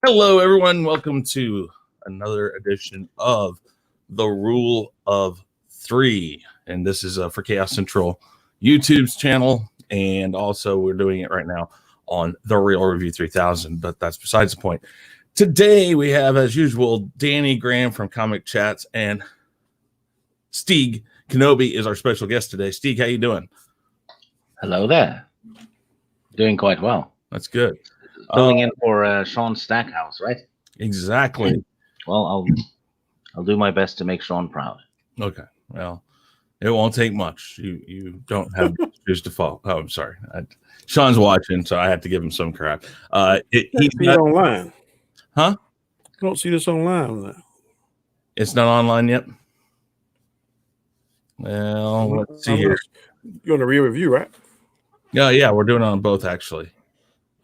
Hello, everyone. Welcome to another edition of The Rule of Three. And this is for Chaos Central YouTube's channel. And also, we're doing it right now on The Real Review 3000. But that's besides the point. Today, we have, as usual, Danny Graham from Comic Chats. And Stig Kenobi is our special guest today. Stig, how you doing? Hello there. Doing quite well. That's good. Filling in for Sean Stackhouse, right? Exactly. Well, I'll do my best to make Sean proud. Okay. Well, it won't take much. You don't have shoes to fall. Oh, I'm sorry. Sean's watching, so I have to give him some crap. He's not online. Huh? I don't see this online. It's not online yet? Well, let's see here. You're on a real review, right? Yeah, we're doing it on both, actually.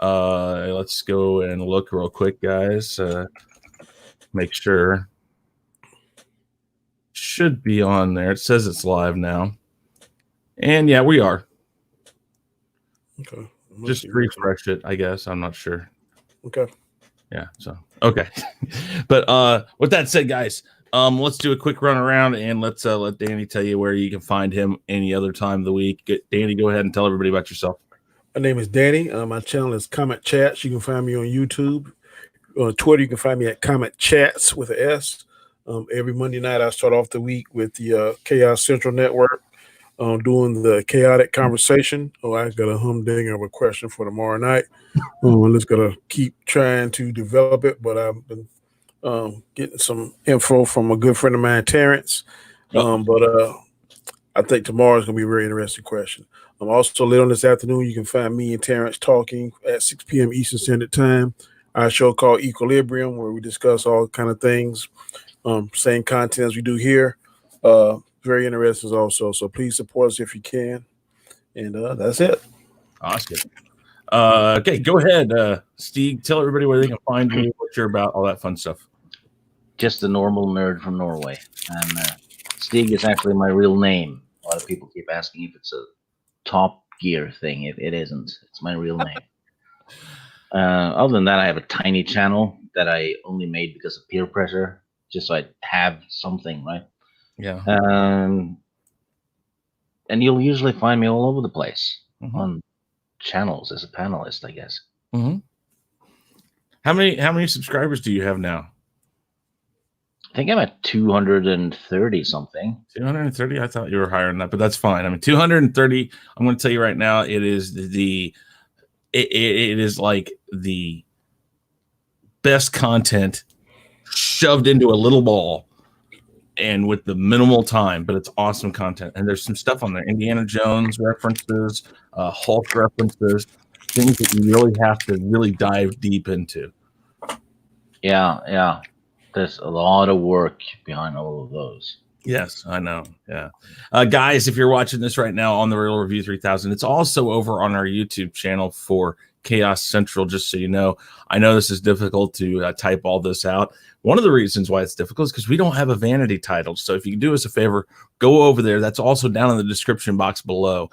Let's go and look real quick, guys. Make sure. Should be on there. It says it's live now. And yeah, we are. Okay. Just refresh it, I guess. I'm not sure. Okay. Yeah, so okay. But with that said, guys, let's do a quick run around and let's let Danny tell you where you can find him any other time of the week. Danny, go ahead and tell everybody about yourself. My name is Danny. My channel is Comic Chats. You can find me on YouTube. On Twitter, you can find me at Comic Chats with an S. Every Monday night, I start off the week with the Chaos Central Network doing the Khaotic Conversation. I got a humdinger of a question for tomorrow night. I'm just going to keep trying to develop it, but I've been getting some info from a good friend of mine, Terrence. But I think tomorrow is going to be a very interesting question. Also later on this afternoon, you can find me and Terrence talking at 6 p.m. Eastern Standard Time. Our show called Equilibrium, where we discuss all kind of things, same content as we do here. Very interesting also. So please support us if you can. And that's it. Awesome. Okay, go ahead, Stig. Tell everybody where they can find you, what you're about, all that fun stuff. Just a normal nerd from Norway. And Stig is actually my real name. A lot of people keep asking if it's a Top Gear thing. It isn't. It's my real name. Other than that, I have a tiny channel that I only made because of peer pressure, just so I have something, right? Yeah. And you'll usually find me all over the place on channels as a panelist, I guess. How many subscribers do you have now? I think I'm at 230 something. 230? I thought you were higher than that, but that's fine. I mean, 230. I'm going to tell you right now, it is it is like the best content shoved into a little ball and with the minimal time, but it's awesome content. And there's some stuff on there, Indiana Jones references, Hulk references, things that you really have to really dive deep into. Yeah. There's a lot of work behind all of those. Yes, I know. Yeah. Guys, if you're watching this right now on the Real Review 3000, it's also over on our YouTube channel for Chaos Central, just so you know. I know this is difficult to type all this out. One of the reasons why it's difficult is because we don't have a vanity title. So if you can do us a favor, go over there. That's also down in the description box below.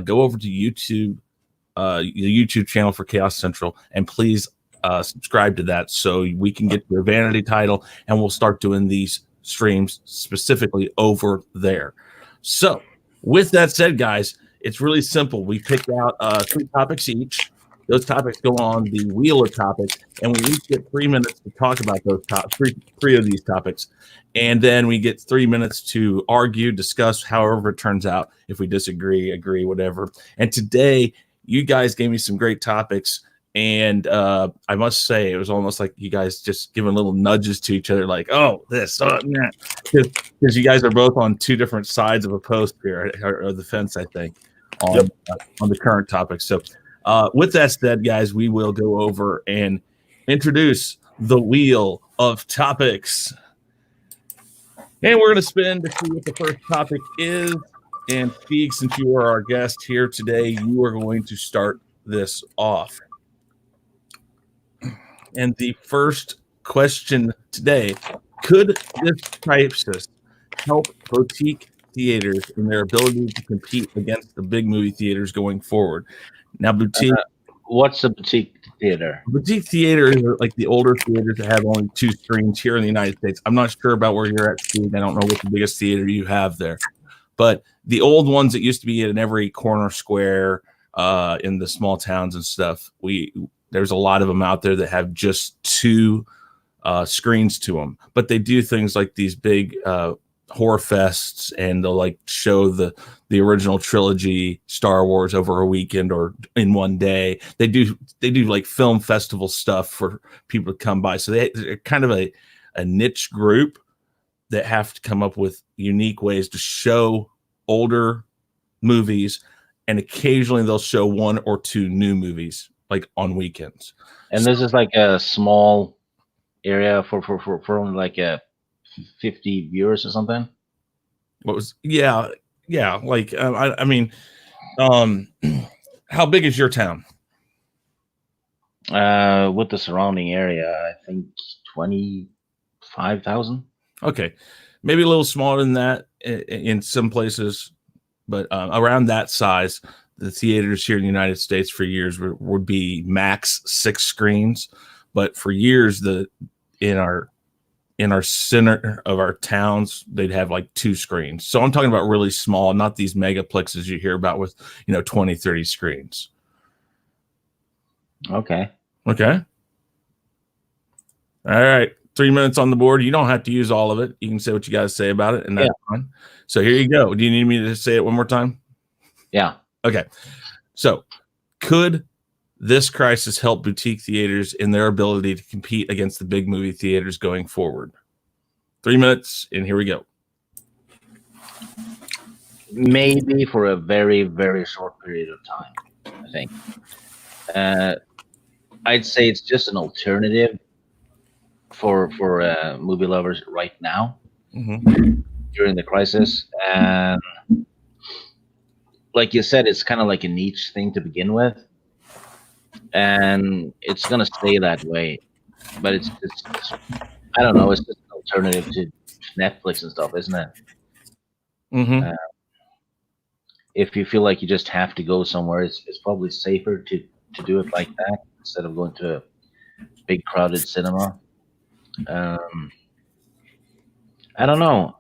Go over to YouTube, the YouTube channel for Chaos Central, and please subscribe to that so we can get your vanity title and we'll start doing these streams specifically over there. So with that said, guys, it's really simple. We picked out 3 topics each. Those topics go on the wheel of topics, and we each get 3 minutes to talk about those three of these topics. And then we get 3 minutes to argue, discuss, however it turns out. If we disagree, agree, whatever. And today, you guys gave me some great topics. And I must say, it was almost like you guys just giving little nudges to each other, like, oh, this, that. Because you guys are both on 2 different sides of a post here, or the fence, I think, on the current topic. So with that said, guys, we will go over and introduce the wheel of topics. And we're going to spin to see what the first topic is. And Stig, since you are our guest here today, you are going to start this off. And the first question today, could this crisis help boutique theaters in their ability to compete against the big movie theaters going forward? Now, boutique. What's a boutique theater. Boutique theaters are like the older theaters that have only 2 screens here in the United States. I'm not sure about where you're at, Steve. I don't know what the biggest theater you have there. But the old ones that used to be in every corner square in the small towns and stuff, there's a lot of them out there that have just 2 screens to them. But they do things like these big horror fests, and they'll like show the original trilogy Star Wars over a weekend or in one day. They do like film festival stuff for people to come by. So they're kind of a niche group that have to come up with unique ways to show older movies, and occasionally they'll show 1 or 2 new movies like on weekends. And this is like a small area for only like 50 viewers or something. What was like I mean, how big is your town? With the surrounding area, I think 25,000. Okay, maybe a little smaller than that in some places, but around that size. The theaters here in the United States for years would be max 6 screens, but for years in our center of our towns, they'd have like 2 screens. So I'm talking about really small, not these megaplexes you hear about with 20, 30 screens. Okay. All right. 3 minutes on the board. You don't have to use all of it. You can say what you got to say about it, and that's fine. So here you go. Do you need me to say it one more time? Yeah. Okay. So could this crisis help boutique theaters in their ability to compete against the big movie theaters going forward? 3 minutes, and here we go. Maybe for a very, very short period of time, I think. I'd say it's just an alternative for movie lovers right now during the crisis. And like you said, it's kind of like a niche thing to begin with, and it's gonna stay that way. But it's I don't know. It's just an alternative to Netflix and stuff, isn't it? If you feel like you just have to go somewhere, it's probably safer to do it like that instead of going to a big crowded cinema. I don't know.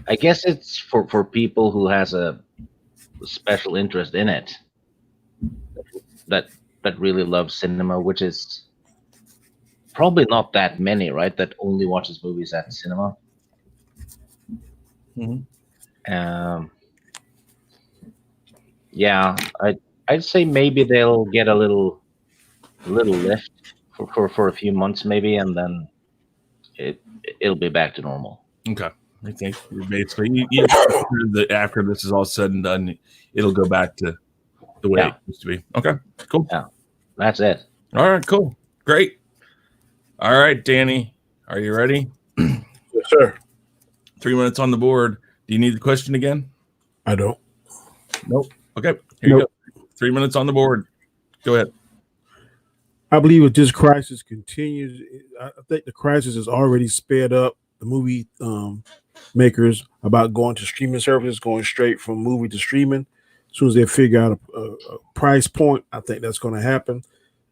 I guess it's for people who has a special interest in it, that really love cinema, which is probably not that many, right? That only watches movies at cinema. Yeah, I'd say maybe they'll get a little lift for a few months, maybe, and then it'll be back to normal. Okay. I think basically after this is all said and done, it'll go back to the way it used to be. Okay, cool. Yeah, that's it. All right, cool. Great. All right, Danny, are you ready? Yes, sir. 3 minutes on the board. Do you need the question again? I don't. Nope. Okay, here you go. 3 minutes on the board. Go ahead. I believe if this crisis continues, I think the crisis has already sped up the movie makers about going to streaming services, going straight from movie to streaming. As soon as they figure out a price point, I think that's going to happen.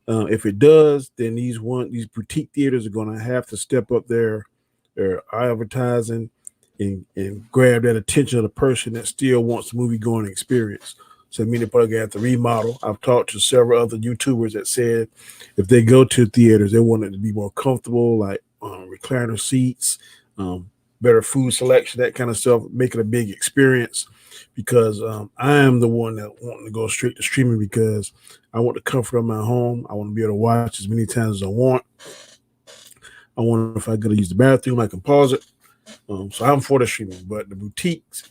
If it does, then these boutique theaters are going to have to step up their advertising and grab that attention of the person that still wants a movie going experience. So they're probably going to have to remodel. I've talked to several other YouTubers that said if they go to theaters, they want it to be more comfortable, like recliner seats, better food selection, that kind of stuff, make it a big experience. Because I am the one that wanting to go straight to streaming because I want the comfort of my home. I want to be able to watch as many times as I want. I want, if I got to use the bathroom, I can pause it. So I'm for the streaming. But the boutiques,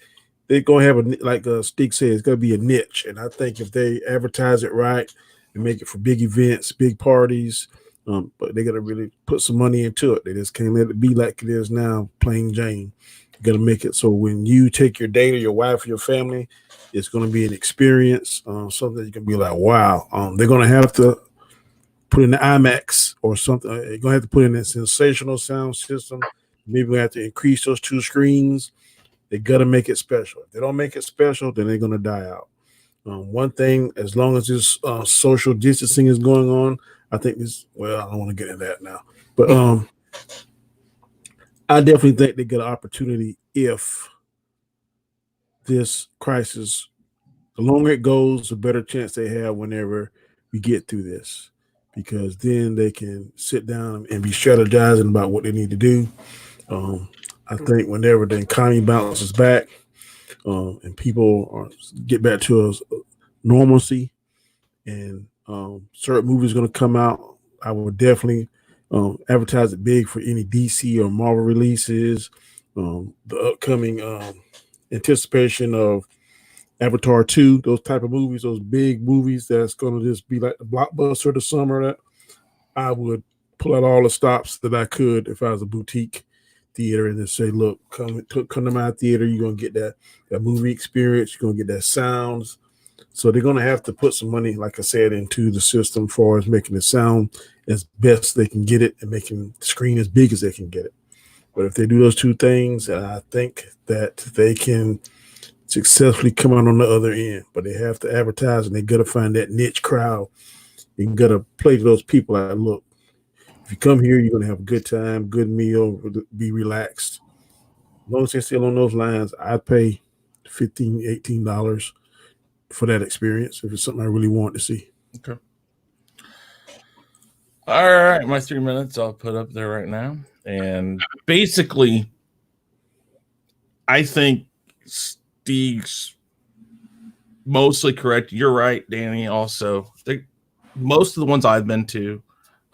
they're going to have like Stig said, it's going to be a niche. And I think if they advertise it right and make it for big events, big parties, but they got to really put some money into it. They just can't let it be like it is now, plain Jane. You got to make it so when you take your date or your wife or your family, it's going to be an experience, something you can be like, wow. They're going to have to put in the IMAX or something. They're going to have to put in a sensational sound system. Maybe we have to increase those 2 screens. They got to make it special. If they don't make it special, then they're going to die out. One thing, as long as this social distancing is going on, I think this. Well, I don't want to get into that now, but I definitely think they get an opportunity if this crisis, the longer it goes, the better chance they have whenever we get through this, because then they can sit down and be strategizing about what they need to do. I think whenever the economy bounces back and people get back to normalcy, and certain movies going to come out, I will definitely advertise it big for any DC or Marvel releases. The upcoming anticipation of Avatar 2, those type of movies, those big movies that's going to just be like the blockbuster of the summer, that I would pull out all the stops that I could if I was a boutique theater and just say, look, come to my theater, you're going to get that movie experience, you're going to get that sounds. So they're going to have to put some money, like I said, into the system as far as making it sound as best they can get it and making the screen as big as they can get it. But if they do those two things, I think that they can successfully come out on the other end. But they have to advertise, and they got to find that niche crowd. You got to play to those people that, look, if you come here, you're going to have a good time, good meal, be relaxed. As long as they're still on those lines, I'd pay $15, $18 for that experience if it's something I really want to see. Okay. All right, my 3 minutes I'll put up there right now. And basically, I think Stig's mostly correct. You're right, Danny. Also, most of the ones I've been to,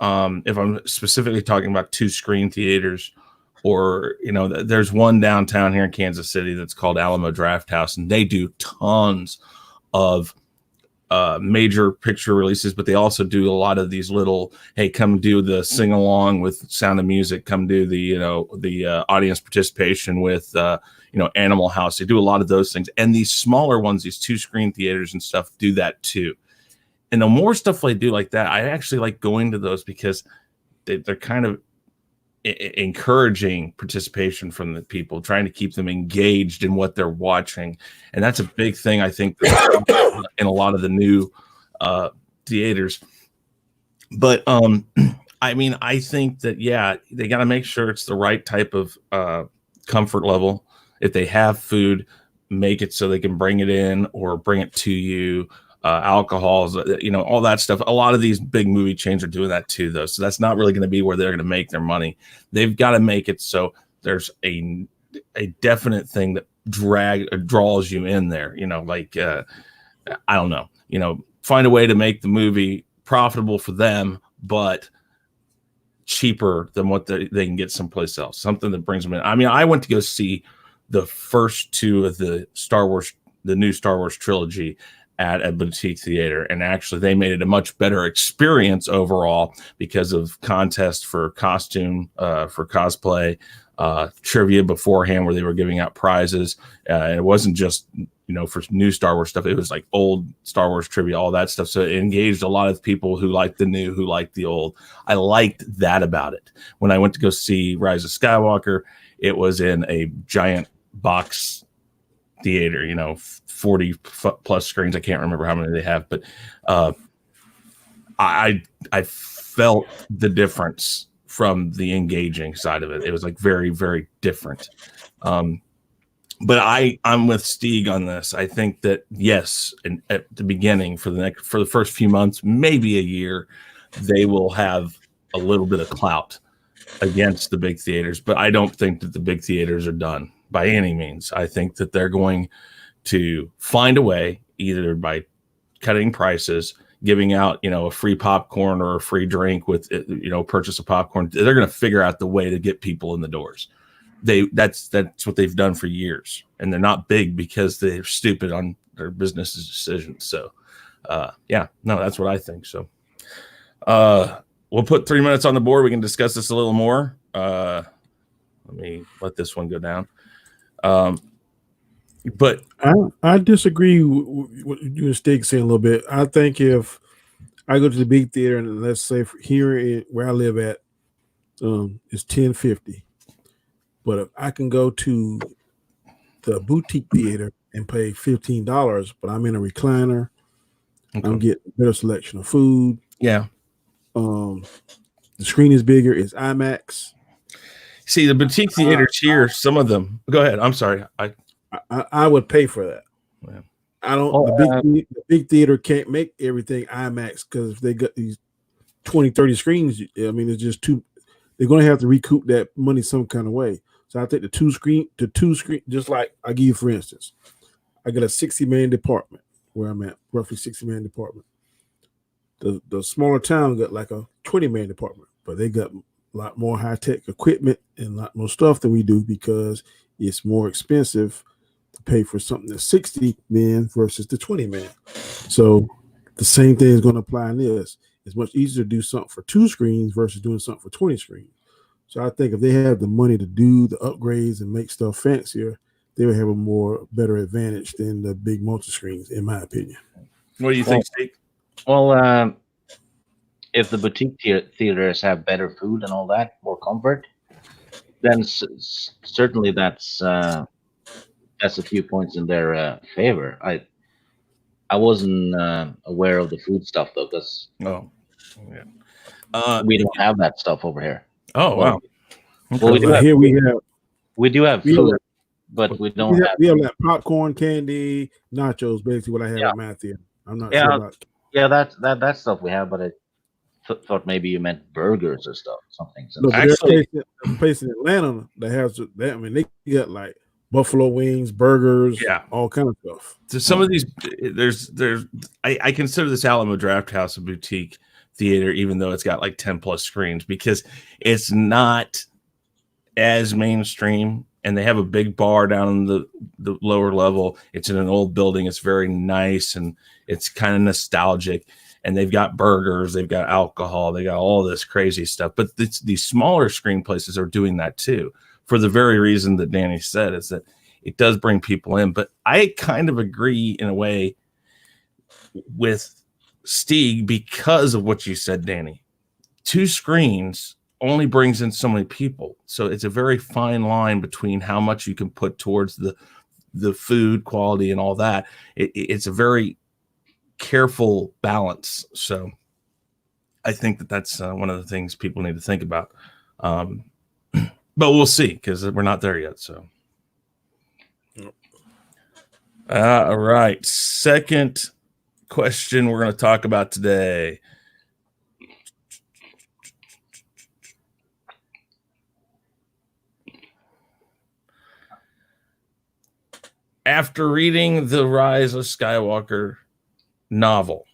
if I'm specifically talking about 2-screen theaters, or there's one downtown here in Kansas City that's called Alamo Drafthouse, and they do tons of major picture releases, but they also do a lot of these little, hey, come do the sing along with Sound of Music, come do the audience participation with Animal House. They do a lot of those things, and these smaller ones, these 2-screen theaters and stuff, do that too. And the more stuff they do like that, I actually like going to those because they're kind of encouraging participation from the people, trying to keep them engaged in what they're watching. And that's a big thing, I think, in a lot of the new theaters. But I mean, I think that, yeah, they got to make sure it's the right type of comfort level. If they have food, make it so they can bring it in or bring it to you. Alcohols, all that stuff. A lot of these big movie chains are doing that too, though. So that's not really going to be where they're going to make their money. They've got to make it so there's a definite thing that draws you in there. I don't know. Find a way to make the movie profitable for them, but cheaper than what they can get someplace else. Something that brings them in. I mean, I went to go see the first 2 of the new Star Wars trilogy at a boutique theater, and actually they made it a much better experience overall because of contests for costume, for cosplay, trivia beforehand where they were giving out prizes. And it wasn't just for new Star Wars stuff, it was like old Star Wars trivia, all that stuff. So it engaged a lot of people who liked the new, who liked the old. I liked that about it. When I went to go see Rise of Skywalker, it was in a giant box theater, 40 plus screens. I can't remember how many they have, but I felt the difference from the engaging side of it. It was like very, very different. But I'm with Stig on this. I think that yes, and at the beginning for the first few months, maybe a year, they will have a little bit of clout against the big theaters. But I don't think that the big theaters are done by any means. I think that they're going to find a way, either by cutting prices, giving out, a free popcorn or a free drink with, purchase of popcorn. They're going to figure out the way to get people in the doors. That's what they've done for years, and they're not big because they're stupid on their business decisions. So, that's what I think. So, we'll put 3 minutes on the board. We can discuss this a little more. Let me let this one go down. But I disagree with what you and Stig saying a little bit. I think if I go to the big theater, and let's say here where I live at, it's $10.50. But if I can go to the boutique theater and pay $15, but I'm in a recliner. Okay. I'm getting a better selection of food. Yeah. The screen is bigger. It's IMAX. See, the boutique theaters here, some of them. Go ahead. I'm sorry. I would pay for that. Yeah. I don't. Oh, the big theater can't make everything IMAX because if they got these 20, 30 screens, I mean, it's just too. They're going to have to recoup that money some kind of way. So I think the two screen, just like I give you, for instance, I got a 60-man department where I'm at, roughly 60-man department. The smaller town got like a 20-man department, but they got a lot more high-tech equipment and a lot more stuff than we do because it's more expensive to pay for something that's 60 men versus the 20 men. So the same thing is going to apply in this. It's much easier to do something for 2 screens versus doing something for 20 screens. So I think if they have the money to do the upgrades and make stuff fancier, they would have a better advantage than the big multi-screens, in my opinion. What do you think, Stig? Well, if the boutique theaters have better food and all that, more comfort, then certainly that's a few points in their favor. I wasn't aware of the food stuff though, because we don't have that stuff over here. Oh wow! Well, we do have, here we do have food, but we don't have. We have like popcorn, candy, nachos. Basically, what I have at my theater. I'm not sure about. Yeah, that stuff we have, but I thought maybe you meant burgers or something. No, but actually, there's a place in Atlanta that has that. I mean, they got like buffalo wings, burgers, all kind of stuff. So some of these, I consider this Alamo Draft House a boutique theater, even though it's got like 10 plus screens, because it's not as mainstream, and they have a big bar down in the lower level. It's in an old building. It's very nice, and it's kind of nostalgic, and they've got burgers, they've got alcohol, they got all this crazy stuff. But these smaller screen places are doing that too, for the very reason that Danny said, is that it does bring people in. But I kind of agree in a way with Stig because of what you said, Danny. 2 screens only brings in so many people. So it's a very fine line between how much you can put towards the food quality and all that. It's a very careful balance. So I think that's one of the things people need to think about. But we'll see, because we're not there yet. So, all right. Second question we're going to talk about today. After reading the Rise of Skywalker novel,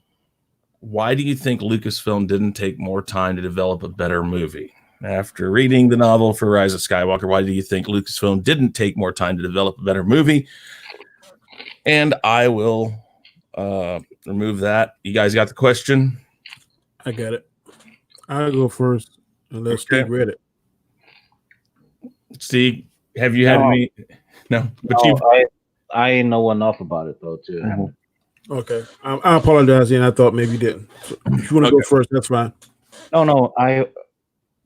why do you think Lucasfilm didn't take more time to develop a better movie? After reading the novel for Rise of Skywalker, why do you think Lucasfilm didn't take more time to develop a better movie? And I will remove that. You guys got the question? I got it. I'll go first unless Steve read it. Steve, have you had any? No, but I know enough about it though too. Mm-hmm. Okay, I apologize, and I thought maybe you didn't. So if you want to go first, that's fine. No,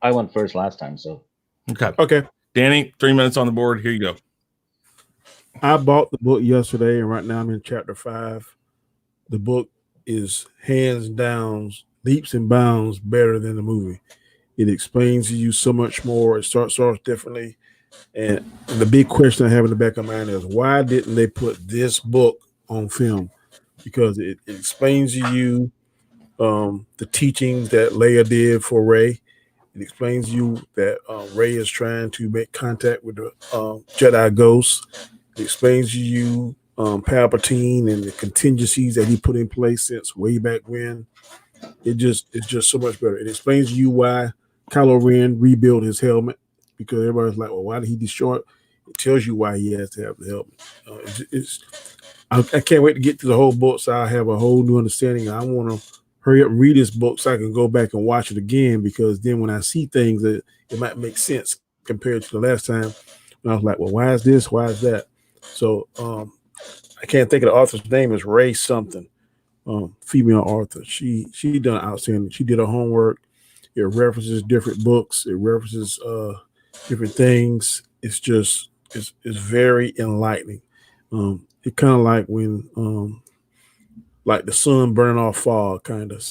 I went first last time, so okay. Danny, 3 minutes on the board. Here you go. I bought the book yesterday, and right now I'm in chapter 5. The book is hands down, leaps and bounds better than the movie. It explains to you so much more. It starts off differently. And the big question I have in the back of my mind is, why didn't they put this book on film? Because it explains to you the teachings that Leia did for Rey. It explains to you that Rey is trying to make contact with the Jedi ghosts. It explains to you Palpatine and the contingencies that he put in place since way back when. It's just so much better. It explains to you why Kylo Ren rebuilt his helmet, because everybody's like, well, why did he destroy it? It tells you why he has to have the helmet. I can't wait to get to the whole book so I have a whole new understanding. I want to hurry up and read this book so I can go back and watch it again, because then when I see things that it might make sense compared to the last time when I was like, well, why is this? Why is that? So I can't think of the author's name. Is Ray something, female author. She done outstanding. She did her homework. It references different books. It references different things. It's very enlightening. It's kind of like when like the sun burning off fog, kind of.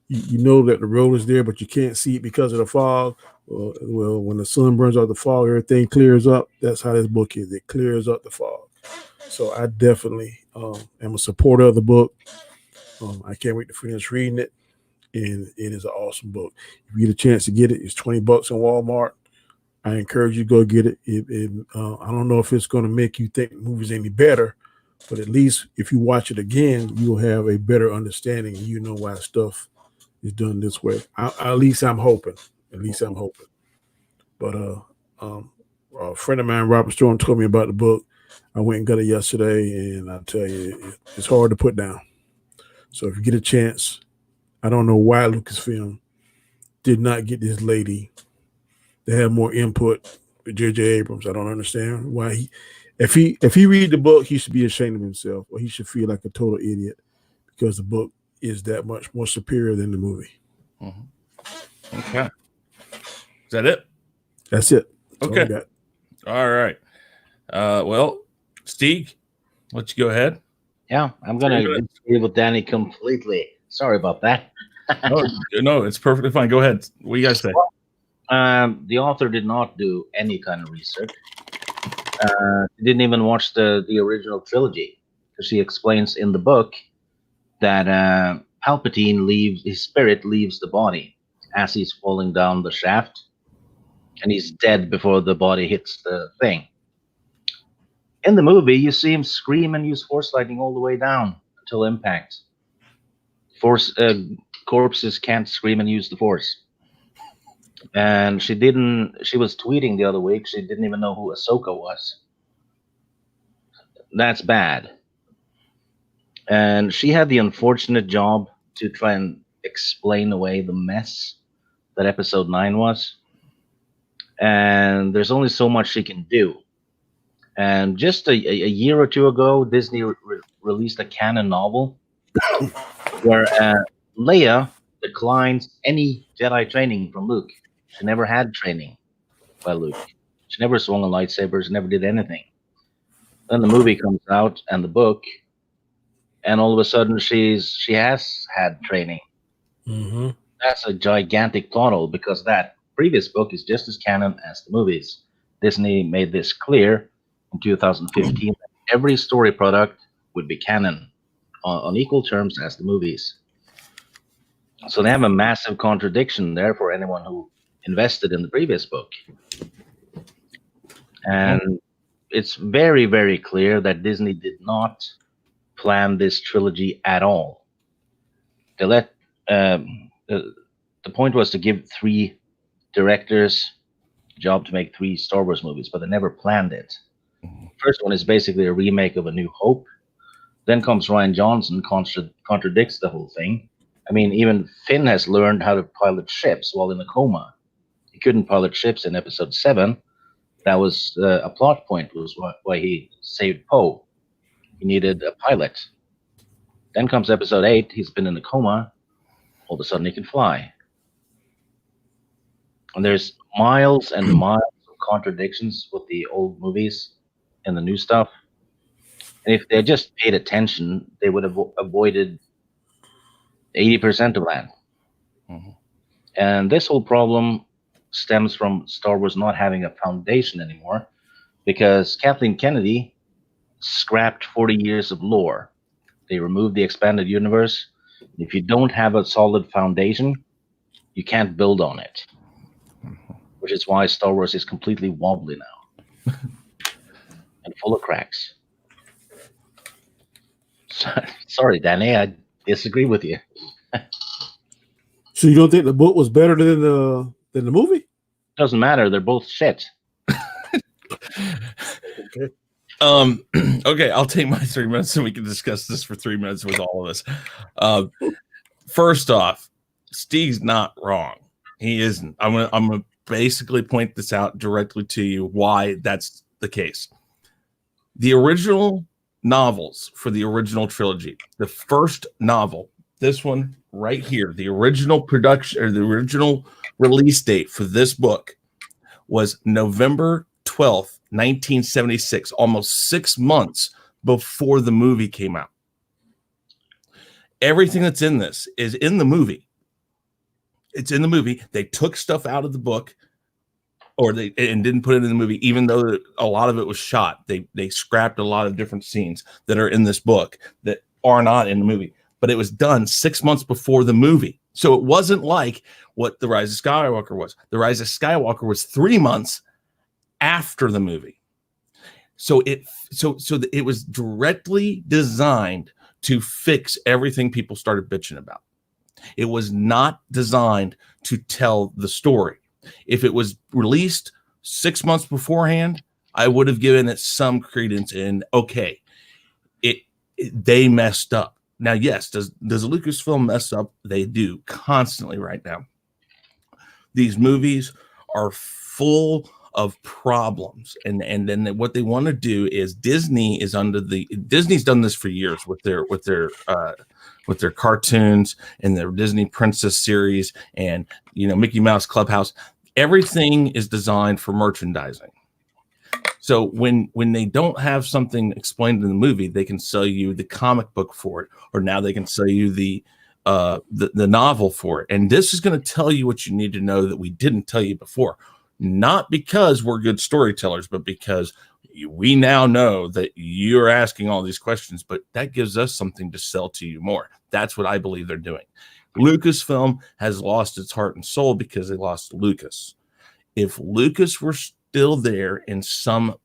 You know that the road is there, but you can't see it because of the fog. Well, when the sun burns off the fog, everything clears up. That's how this book is. It clears up the fog. So I definitely am a supporter of the book. I can't wait to finish reading it, and it is an awesome book. If you get a chance to get it, it's $20 in Walmart. I encourage you to go get it. I don't know if it's going to make you think the movie's any better, but at least if you watch it again, you'll have a better understanding. And you know why stuff is done this way. At least I'm hoping. But a friend of mine, Robert Storm, told me about the book. I went and got it yesterday, and I tell you, it's hard to put down. So if you get a chance, I don't know why Lucasfilm did not get this lady to have more input with J.J. Abrams. I don't understand why if he read the book, he should be ashamed of himself, or he should feel like a total idiot because the book is that much more superior than the movie. Mm-hmm. Okay. Is that it? That's it. That's okay. All right. Well, Stig, why don't you go ahead? Yeah, I'm going to disagree with Danny completely. Sorry about that. No, it's perfectly fine. Go ahead. What do you guys say? The author did not do any kind of research. He didn't even watch the original trilogy, because she explains in the book that Palpatine his spirit leaves the body as he's falling down the shaft, and he's dead before the body hits the thing. In the movie, you see him scream and use force lightning all the way down until impact. Corpses can't scream and use the force. And she was tweeting the other week, she didn't even know who Ahsoka was. That's bad. And she had the unfortunate job to try and explain away the mess that episode 9 was. And there's only so much she can do. And just a year or two ago, Disney released a canon novel where Leia declines any Jedi training from Luke. She never had training by Luke. She never swung a lightsaber. She never did anything. Then the movie comes out and the book, and all of a sudden she has had training. Mm-hmm. That's a gigantic plot hole, because that previous book is just as canon as the movies. Disney made this clear in 2015 that every story product would be canon on equal terms as the movies. So they have a massive contradiction there for anyone who invested in the previous book. And it's very, very clear that Disney did not plan this trilogy at all. They let the point was to give 3 directors a job to make 3 Star Wars movies, but they never planned it. First one is basically a remake of A New Hope. Then comes Rian Johnson, contradicts the whole thing. I mean, even Finn has learned how to pilot ships while in a coma. He couldn't pilot ships in episode 7. That was a plot point, was why he saved Poe. He needed a pilot. Then comes episode 8. He's been in a coma. All of a sudden, he can fly. And there's miles and miles of contradictions with the old movies and the new stuff. And if they just paid attention, they would have avoided 80% of that. Mm-hmm. And this whole problem stems from Star Wars not having a foundation anymore, because Kathleen Kennedy scrapped 40 years of lore. They removed the expanded universe. If you don't have a solid foundation, you can't build on it, which is why Star Wars is completely wobbly now and full of cracks. Sorry, Danny, I disagree with you. So you don't think the book was better than the movie? Doesn't matter. They're both shit. Okay. Okay, I'll take my 3 minutes so we can discuss this for 3 minutes with all of us. First off, Stig's not wrong. He isn't. I'm gonna basically point this out directly to you why that's the case. The original novels for the original trilogy, the first novel, this one right here, the original production or the original release date for this book was November 12th, 1976, almost 6 months before the movie came out. Everything that's in this is in the movie. It's in the movie. They took stuff out of the book, or they didn't put it in the movie, even though a lot of it was shot. They scrapped a lot of different scenes that are in this book that are not in the movie. But it was done 6 months before the movie. So it wasn't like what The Rise of Skywalker was. The Rise of Skywalker was 3 months after the movie. So it was directly designed to fix everything people started bitching about. It was not designed to tell the story. If it was released 6 months beforehand, I would have given it some credence in, okay, they messed up. Now, yes, does Lucasfilm mess up? They do constantly right now. These movies are full of problems, and then what they want to do is Disney's done this for years with their cartoons and their Disney Princess series and Mickey Mouse Clubhouse. Everything is designed for merchandising. So when they don't have something explained in the movie, they can sell you the comic book for it, or now they can sell you the novel for it. And this is going to tell you what you need to know that we didn't tell you before. Not because we're good storytellers, but because we now know that you're asking all these questions, but that gives us something to sell to you more. That's what I believe they're doing. Lucasfilm has lost its heart and soul because they lost Lucas. If Lucas were still there in some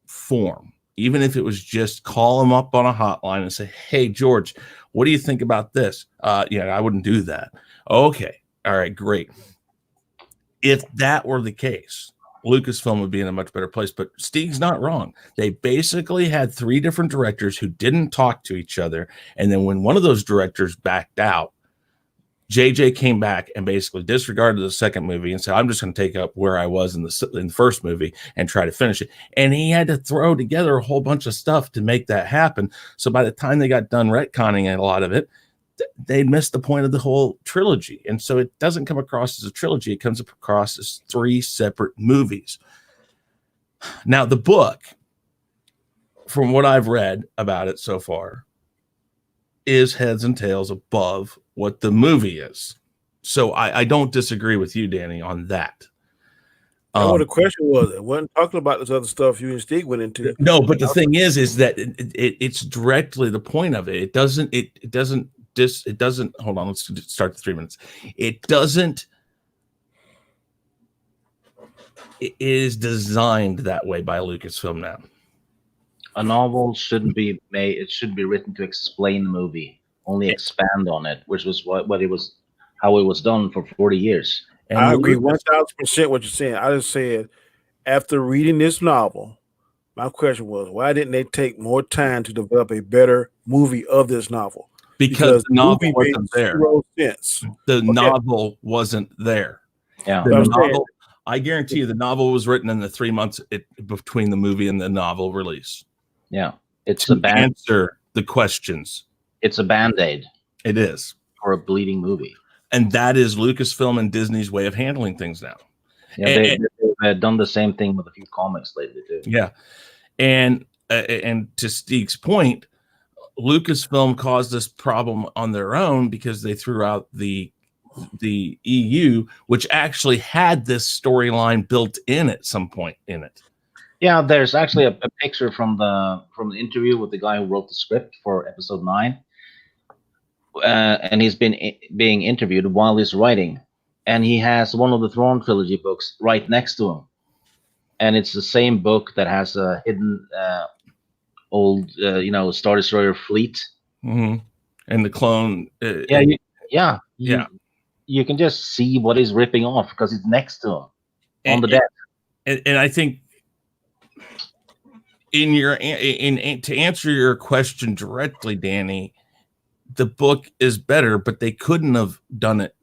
form, even if it was just call him up on a hotline and say, hey, George, what do you think about this? I wouldn't do that. Okay. All right, great. If that were the case, Lucasfilm would be in a much better place. But Stig's not wrong. They basically had 3 different directors who didn't talk to each other. And then when one of those directors backed out, JJ came back and basically disregarded the second movie and said, I'm just going to take up where I was in the first movie and try to finish it. And he had to throw together a whole bunch of stuff to make that happen. So by the time they got done retconning a lot of it, they missed the point of the whole trilogy. And so it doesn't come across as a trilogy. It comes across as 3 separate movies. Now, the book, from what I've read about it so far, is heads and tails above what the movie is. So I don't disagree with you, Danny, on that. What the question was, it wasn't talking about this other stuff you and Stig went into. No, but the thing is that it's directly the point of it. It doesn't hold on, let's start the 3 minutes. It is designed that way by Lucasfilm now. A novel shouldn't be made. It should be written to explain the movie, only expand on it, which was how it was done for 40 years. And I agree 1,000% what you're saying. I just said, after reading this novel, my question was, why didn't they take more time to develop a better movie of this novel? Because the novel wasn't there. The novel wasn't there. Yeah. The novel, I guarantee you, the novel was written in the 3 months between the movie and the novel release. Yeah, it's to answer the questions. It's a Band-Aid. It is for a bleeding movie, and that is Lucasfilm and Disney's way of handling things now. Yeah, they've done the same thing with a few comics lately too. Yeah, and to Stig's point, Lucasfilm caused this problem on their own because they threw out the EU, which actually had this storyline built in at some point in it. Yeah, there's actually a picture from the interview with the guy who wrote the script for episode 9, and he's been being interviewed while he's writing, and he has one of the Thrawn trilogy books right next to him, and it's the same book that has a hidden old Star Destroyer fleet, and the clone. You can just see what he's ripping off because it's next to him on the desk. And I think to answer your question directly, Danny, the book is better, but they couldn't have done it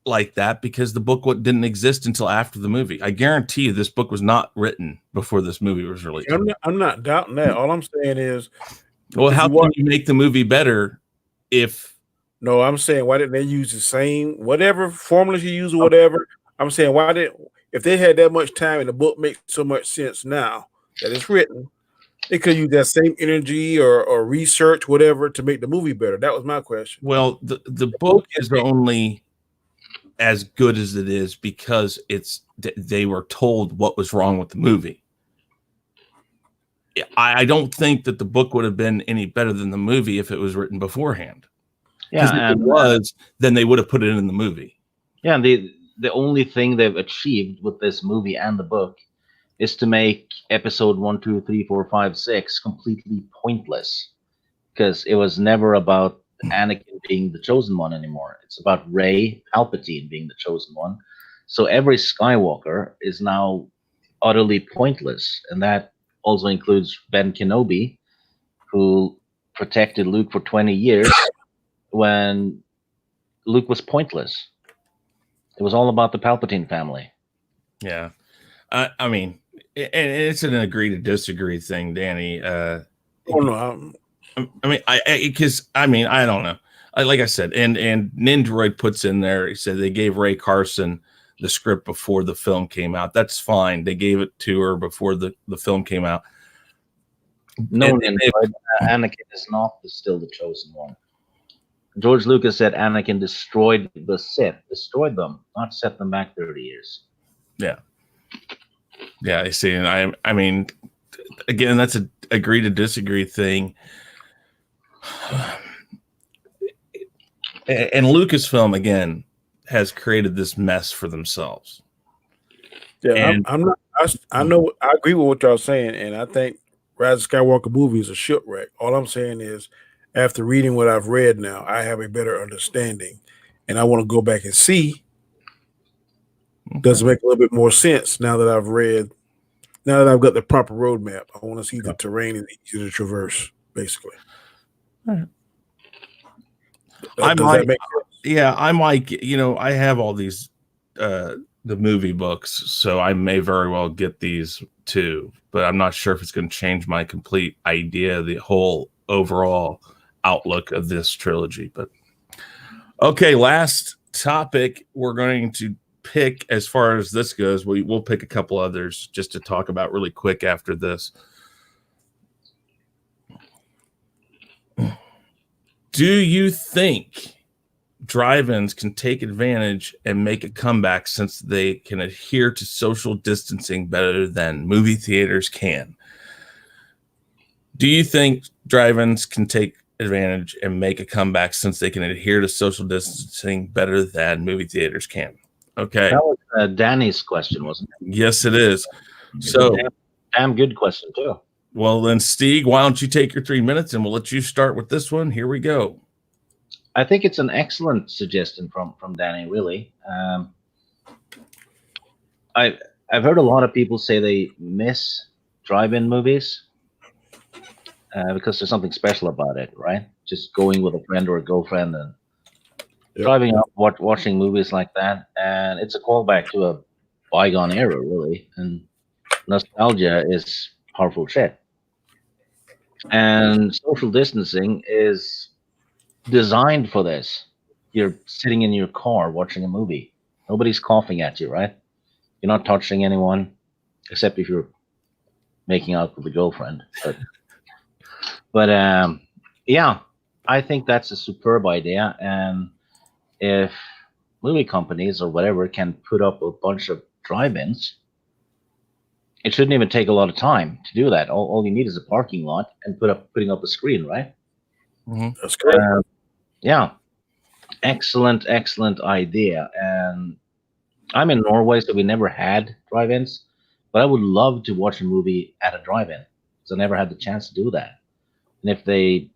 like that because the book didn't exist until after the movie. I guarantee you this book was not written before this movie was released. I'm not doubting that. All I'm saying is, well, how can you make the movie better if... No, I'm saying, why didn't they use the same, whatever formulas you use or whatever? I'm saying, if they had that much time and the book makes so much sense now that it's written, They could use that same energy or research, whatever, to make the movie better. That was my question. Well, the book is only as good as it is because they were told what was wrong with the movie. I don't think that the book would have been any better than the movie if it was written beforehand. Because if it was, then they would have put it in the movie. Yeah, and the only thing they've achieved with this movie and the book is to make episode 1, 2, 3, 4, 5, 6 completely pointless. Because it was never about Anakin being the chosen one anymore. It's about Rey Palpatine being the chosen one. So every Skywalker is now utterly pointless. And that also includes Ben Kenobi, who protected Luke for 20 years when Luke was pointless. It was all about the Palpatine family. Yeah. I mean, it's an agree to disagree thing, Danny. Oh, no. I mean, I don't know. Like I said, and Nindroid puts in there, he said they gave Ray Carson the script before the film came out. That's fine. They gave it to her before the film came out. No, Nindroid, Anakin is not still the chosen one. George Lucas said Anakin destroyed the Sith, destroyed them, not set them back 30 years. Yeah. Yeah, I see. And I mean, again, that's a agree to disagree thing. And Lucasfilm, again, has created this mess for themselves. Yeah, and I know, I agree with what y'all saying, and I think Rise of Skywalker movie is a shipwreck. All I'm saying is, after reading what I've read now, I have a better understanding, and I want to go back and see. Does it make a little bit more sense now that I've read, now that I've got the proper roadmap? I want to see the terrain is easy to traverse, basically. Right. I'm like, I have all these the movie books, so I may very well get these too, but I'm not sure if it's going to change my complete idea, the whole overall outlook of this trilogy. But okay, last topic we're going to pick, as far as this goes, we'll pick a couple others just to talk about really quick after this. Do you think drive-ins can take advantage and make a comeback since they can adhere to social distancing better than movie theaters can? Do you think drive-ins can take advantage and make a comeback since they can adhere to social distancing better than movie theaters can? Okay. That was Danny's question, wasn't it? Yes, it is. So, damn good question, too. Well, then, Stig, why don't you take your 3 minutes and we'll let you start with this one. Here we go. I think it's an excellent suggestion from Danny, really. I've heard a lot of people say they miss drive-in movies because there's something special about it, right? Just going with a friend or a girlfriend and driving up, watching movies like that. And it's a callback to a bygone era, really. And nostalgia is powerful shit. And social distancing is designed for this. You're sitting in your car watching a movie. Nobody's coughing at you, right? You're not touching anyone, except if you're making out with a girlfriend. But yeah, I think that's a superb idea. And if movie companies or whatever can put up a bunch of drive-ins, it shouldn't even take a lot of time to do that. All you need is a parking lot and putting up a screen, right? Mm-hmm. That's correct. Yeah, excellent idea. And I'm in Norway, so we never had drive-ins, but I would love to watch a movie at a drive-in because I never had the chance to do that. And if they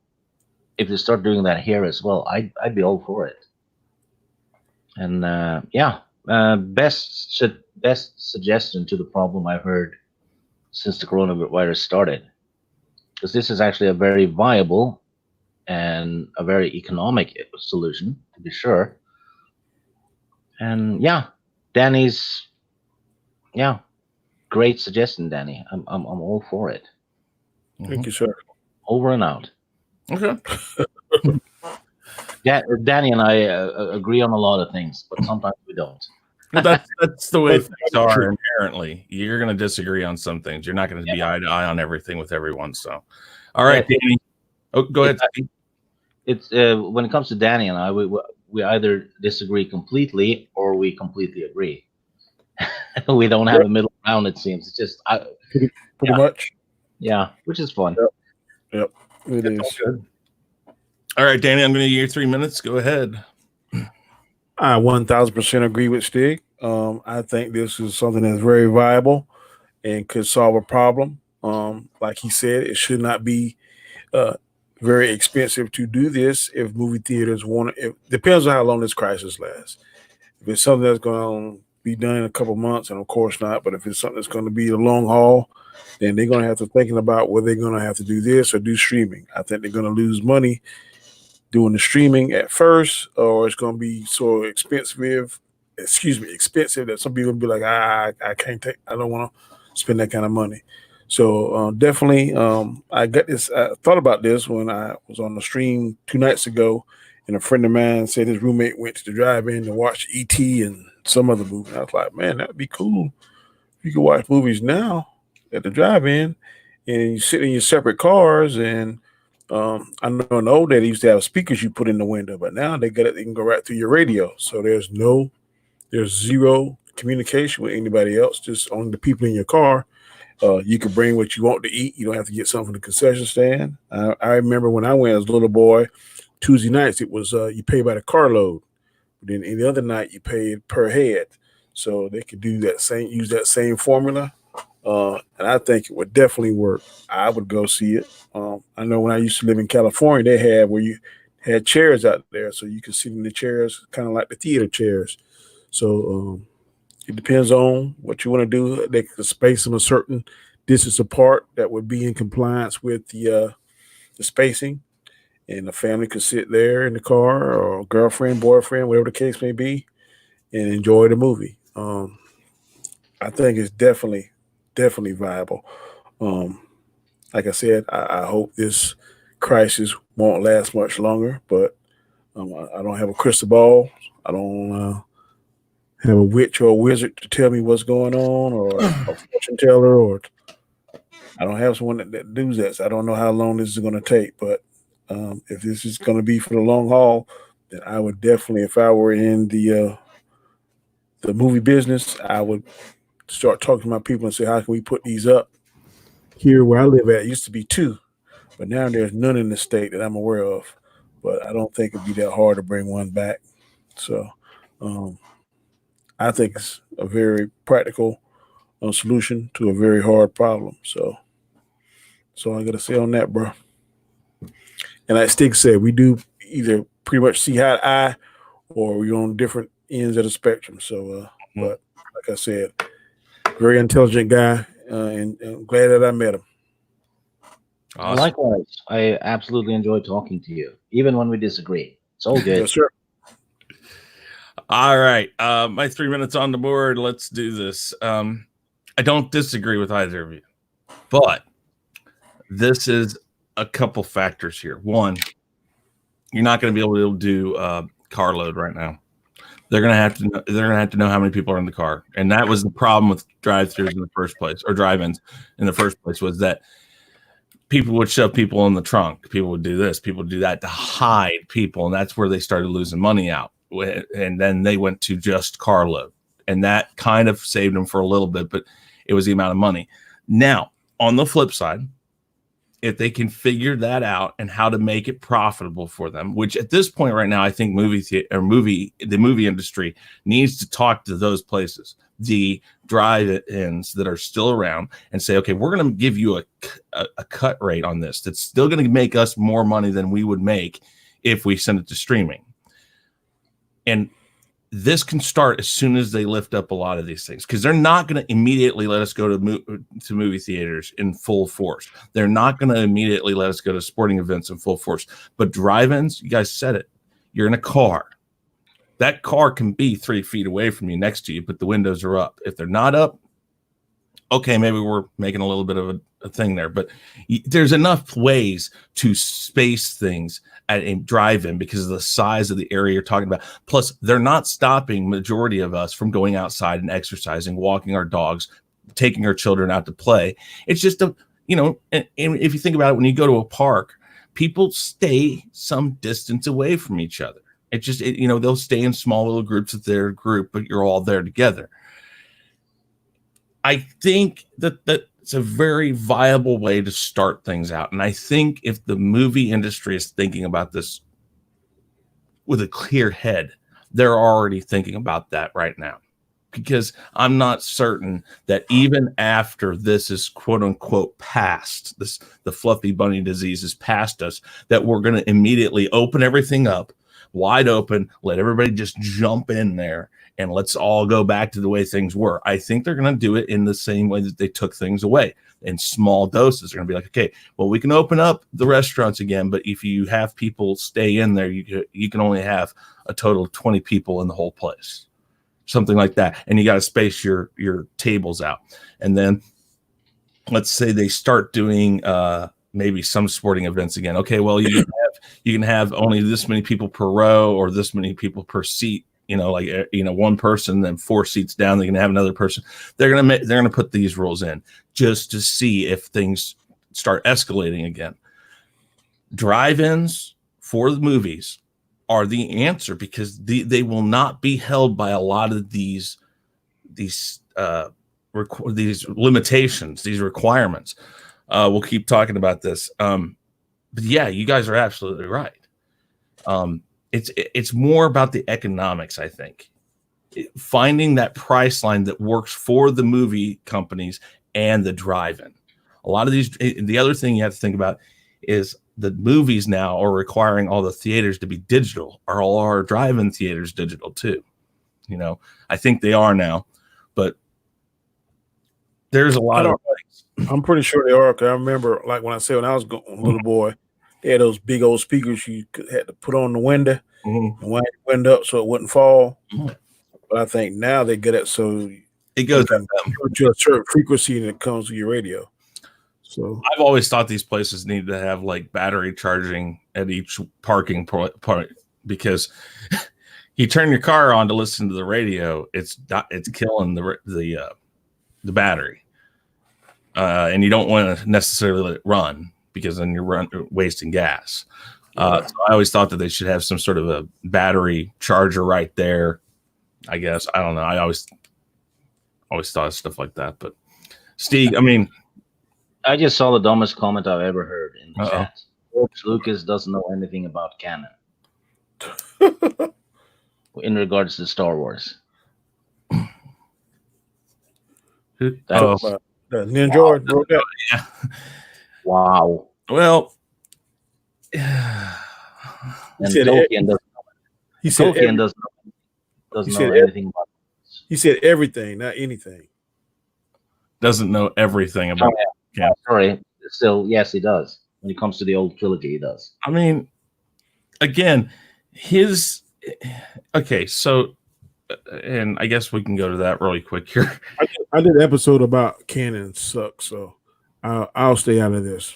start doing that here as well, I'd be all for it. And best suggestion to the problem I've heard since the coronavirus started, because this is actually a very viable and a very economic solution, to be sure. And Danny's great suggestion, Danny. I'm all for it. Thank you, sir. Over and out. Okay. Danny and I agree on a lot of things, but sometimes we don't. Well, that's the way That's things are inherently. You're going to disagree on some things. You're not going to be eye to eye on everything with everyone. So, all right, Danny. Oh, go ahead. Steve. It's when it comes to Danny and I, we either disagree completely or we completely agree. We don't have a middle ground. It seems it's just pretty much. Yeah, which is fun. Yep. It is. Good. All right, Danny, I'm going to give you 3 minutes. Go ahead. I 1000% agree with Stig. I think this is something that's very viable and could solve a problem. Like he said, it should not be very expensive to do this if movie theaters want to. It depends on how long this crisis lasts. If it's something that's going to be done in a couple months, and of course not, but if it's something that's going to be a long haul, then they're going to have to thinking about whether they're going to have to do this or do streaming. I think they're going to lose money doing the streaming at first, or it's going to be so expensive that some people will be like, I can't take, I don't want to spend that kind of money. So definitely, I thought about this when I was on the stream 2 nights ago, and a friend of mine said his roommate went to the drive-in to watch E.T. and some other movie. And I was like, man, that'd be cool if you could watch movies now at the drive-in, and you sit in your separate cars. And I know in the old days they used to have speakers you put in the window, but now they can go right through your radio. So there's zero communication with anybody else, just only the people in your car. You can bring what you want to eat. You don't have to get something from the concession stand. I remember when I went as a little boy, Tuesday nights, it was you pay by the carload. Then any other night you paid per head. So they could use that same formula. And I think it would definitely work. I would go see it. I know when I used to live in California, they had where you had chairs out there, so you could sit in the chairs, kind of like the theater chairs. So it depends on what you want to do. They could space them a certain distance apart that would be in compliance with the spacing, and the family could sit there in the car, or girlfriend, boyfriend, whatever the case may be, and enjoy the movie. I think it's definitely viable. Like I said, I hope this crisis won't last much longer, but I don't have a crystal ball. I don't have a witch or a wizard to tell me what's going on, or a fortune teller, or I don't have someone that does that. So I don't know how long this is going to take, but if this is going to be for the long haul, then I would definitely, if I were in the movie business, I would start talking to my people and say, how can we put these up? Here where I live at, it used to be 2, but now there's none in the state that I'm aware of. But I don't think it'd be that hard to bring one back. So I think it's a very practical solution to a very hard problem. So that's all I got to say on that, bro. And like Stig said, we do either pretty much see eye to eye, or we're on different ends of the spectrum. So, but like I said, very intelligent guy, and I'm glad that I met him. Awesome. Likewise, I absolutely enjoy talking to you, even when we disagree. It's all good. Yes, sir. All right. My 3 minutes on the board. Let's do this. I don't disagree with either of you, but this is a couple factors here. One, you're not going to be able to do carload right now. They're going to have to know how many people are in the car. And that was the problem with drive-thrus in the first place, or drive-ins in the first place, was that people would shove people in the trunk. People would do this. People would do that to hide people. And that's where they started losing money out. And then they went to just carload. And that kind of saved them for a little bit, but it was the amount of money. Now, on the flip side, if they can figure that out and how to make it profitable for them, which at this point right now, I think the movie industry needs to talk to those places, the drive-ins that are still around, and say, okay, we're going to give you a cut rate on this that's still going to make us more money than we would make if we send it to streaming. And this can start as soon as they lift up a lot of these things, because they're not going to immediately let us go to movie theaters in full force. They're not going to immediately let us go to sporting events in full force. But drive-ins, you guys said it. You're in a car. That car can be 3 feet away from you, next to you, but the windows are up. If they're not up, okay, maybe we're making a little bit of a thing there, but there's enough ways to space things at a drive-in because of the size of the area you're talking about. Plus, they're not stopping majority of us from going outside and exercising, walking our dogs, taking our children out to play. It's just and if you think about it, when you go to a park, people stay some distance away from each other. They'll stay in small little groups with their group, but you're all there together. I think that it's a very viable way to start things out. And I think if the movie industry is thinking about this with a clear head, they're already thinking about that right now. Because I'm not certain that even after this is quote unquote past, the fluffy bunny disease is past us, that we're going to immediately open everything up wide open, let everybody just jump in there, and let's all go back to the way things were. I think they're going to do it in the same way that they took things away in small doses. They're going to be like, okay, well, we can open up the restaurants again, but if you have people stay in there, you can only have a total of 20 people in the whole place. Something like that. And you got to space your tables out. And then let's say they start doing maybe some sporting events again. Okay, well, you can have only this many people per row or this many people per seat. One person, then 4 seats down, they can have another person. They're gonna put these rules in just to see if things start escalating again. Drive-ins for the movies are the answer because they will not be held by a lot of these limitations, these requirements. We'll keep talking about this. But yeah, you guys are absolutely right. It's more about the economics, I think. Finding that price line that works for the movie companies and the drive-in. A lot of these, the other thing you have to think about is the movies now are requiring all the theaters to be digital. Are all our drive-in theaters digital too? I think they are now, but there's a lot of things. I'm pretty sure they are. Cause I remember, like when I was a little boy, they had those big old speakers you had to put on the window and wind the window up so it wouldn't fall. But I think now they get it so it goes to a certain frequency and it comes to your radio. So I've always thought these places need to have like battery charging at each parking point because you turn your car on to listen to the radio, it's killing the battery, and you don't want to necessarily let it run because then you're wasting gas. So I always thought that they should have some sort of a battery charger right there. I guess I don't know. I always thought of stuff like that. But Stig, I mean. I just saw the dumbest comment I've ever heard in the chat. George Lucas doesn't know anything about canon in regards to Star Wars. Ninja Jordan wrote that. Yeah. Wow. Well, and Tolkien doesn't know anything about this. He said everything, not anything. Doesn't know everything about it. Yeah. Sorry. Still, yes, he does. When it comes to the old trilogy, he does. I mean, again, okay, so, and I guess we can go to that really quick here. I did an episode about canon sucks, so I'll stay out of this.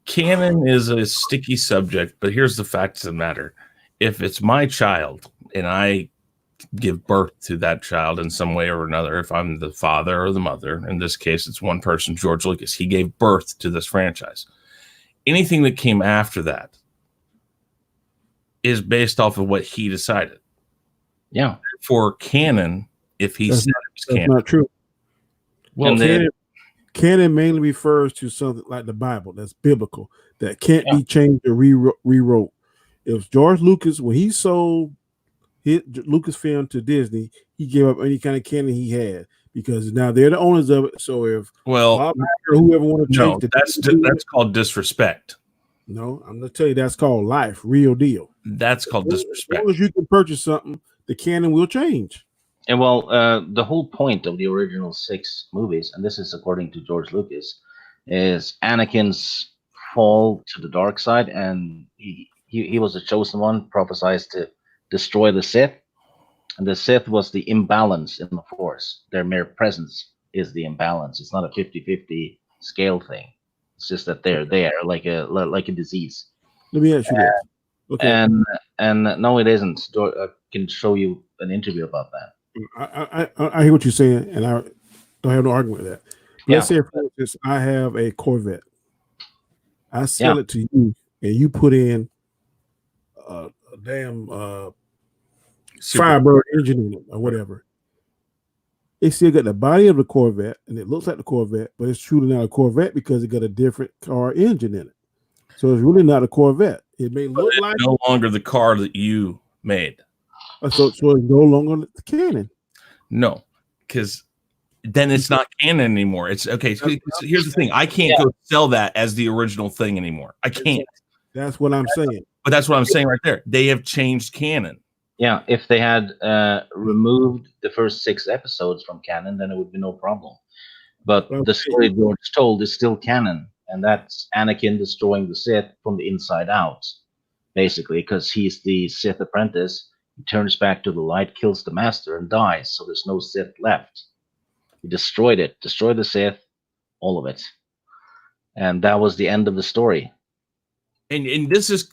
Canon is a sticky subject, but here's the fact of the matter. If it's my child and I give birth to that child in some way or another, if I'm the father or the mother, in this case, it's one person, George Lucas, he gave birth to this franchise. Anything that came after that is based off of what he decided. Yeah. For canon, if he said it was canon. That's not true. Well, canon mainly refers to something like the Bible that's biblical, that can't be changed or rewrote. If George Lucas, when he sold Lucasfilm to Disney, he gave up any kind of canon he had because now they're the owners of it. So if Bob or whoever want to change that's called disrespect. No, I'm gonna tell you that's called life, real deal. That's called disrespect. As long as you can purchase something, the canon will change. And well, the whole point of the original 6 movies, and this is according to George Lucas, is Anakin's fall to the dark side, and he was the chosen one, prophesied to destroy the Sith, and the Sith was the imbalance in the Force. Their mere presence is the imbalance. It's not a 50-50 scale thing. It's just that they're there like a disease. Let me ask you this. Okay. And no, it isn't. I can show you an interview about that. I hear what you're saying, and I don't have no argument with that. Yeah. Let's say, for instance, I have a Corvette. I sell it to you, and you put in a damn Firebird engine in it or whatever. It still got the body of the Corvette, and it looks like the Corvette, but it's truly not a Corvette because it got a different car engine in it. So it's really not a Corvette. It may look like no longer the car that you made. So it's no longer the Canon. No, because then it's not canon anymore. It's okay. So here's the thing: I can't go sell that as the original thing anymore. I can't. That's what I'm saying. But that's what I'm saying right there. They have changed canon. Yeah, if they had removed the first 6 episodes from canon, then it would be no problem. But the story George told is still canon, and that's Anakin destroying the Sith from the inside out, basically, because he's the Sith apprentice. He turns back to the light, kills the master, and dies. So there's no Sith left. He destroyed it, destroyed the Sith, all of it, and that was the end of the story. And this is,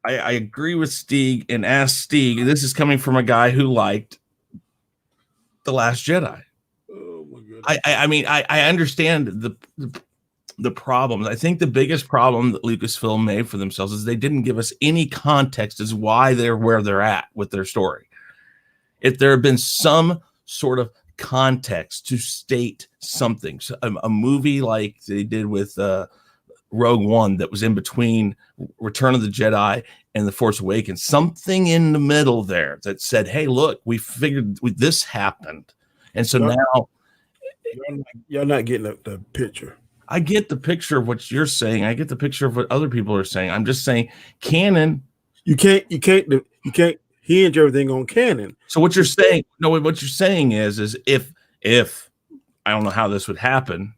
I agree with Stig, and ask Stig. This is coming from a guy who liked The Last Jedi. Oh my goodness. I mean, I understand the problems. I think the biggest problem that Lucasfilm made for themselves is they didn't give us any context as why they're where they're at with their story. If there had been some sort of context to state something, so a movie like they did with Rogue One that was in between Return of the Jedi and The Force Awakens, something in the middle there that said, hey, look, we figured this happened. And so now you're not getting the picture. I get the picture of what you're saying. I get the picture of what other people are saying. I'm just saying canon. You can't hinge everything on canon. So what you're saying, what you're saying is if I don't know how this would happen,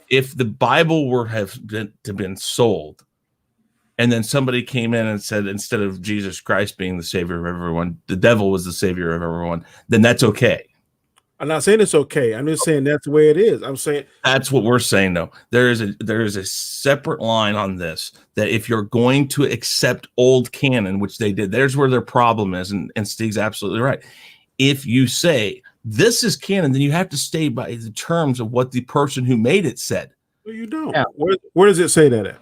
if the Bible were have been sold, and then somebody came in and said, instead of Jesus Christ being the savior of everyone, the devil was the savior of everyone, then that's okay. I'm not saying it's okay. I'm just saying that's the way it is. I'm saying that's what we're saying, though. There is a separate line on this that if you're going to accept old canon, which they did, there's where their problem is, and Stig's absolutely right. If you say this is canon, then you have to stay by the terms of what the person who made it said. Well, you don't. Yeah. Where does it say that at?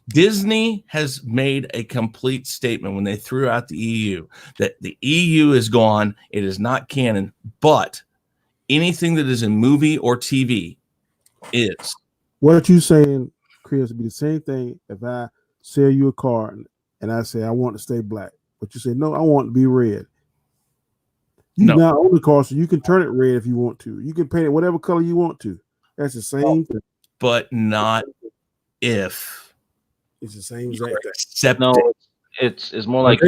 Disney has made a complete statement when they threw out the EU that the EU is gone. It is not canon, but anything that is in movie or TV is. What you saying, Chris, would be the same thing if I sell you a car and I say I want to stay black, but you say no, I want it to be red. You now own the car, so you can turn it red if you want to. You can paint it whatever color you want to. That's the same thing. But not if. It's the same exact thing. Except no, it's more like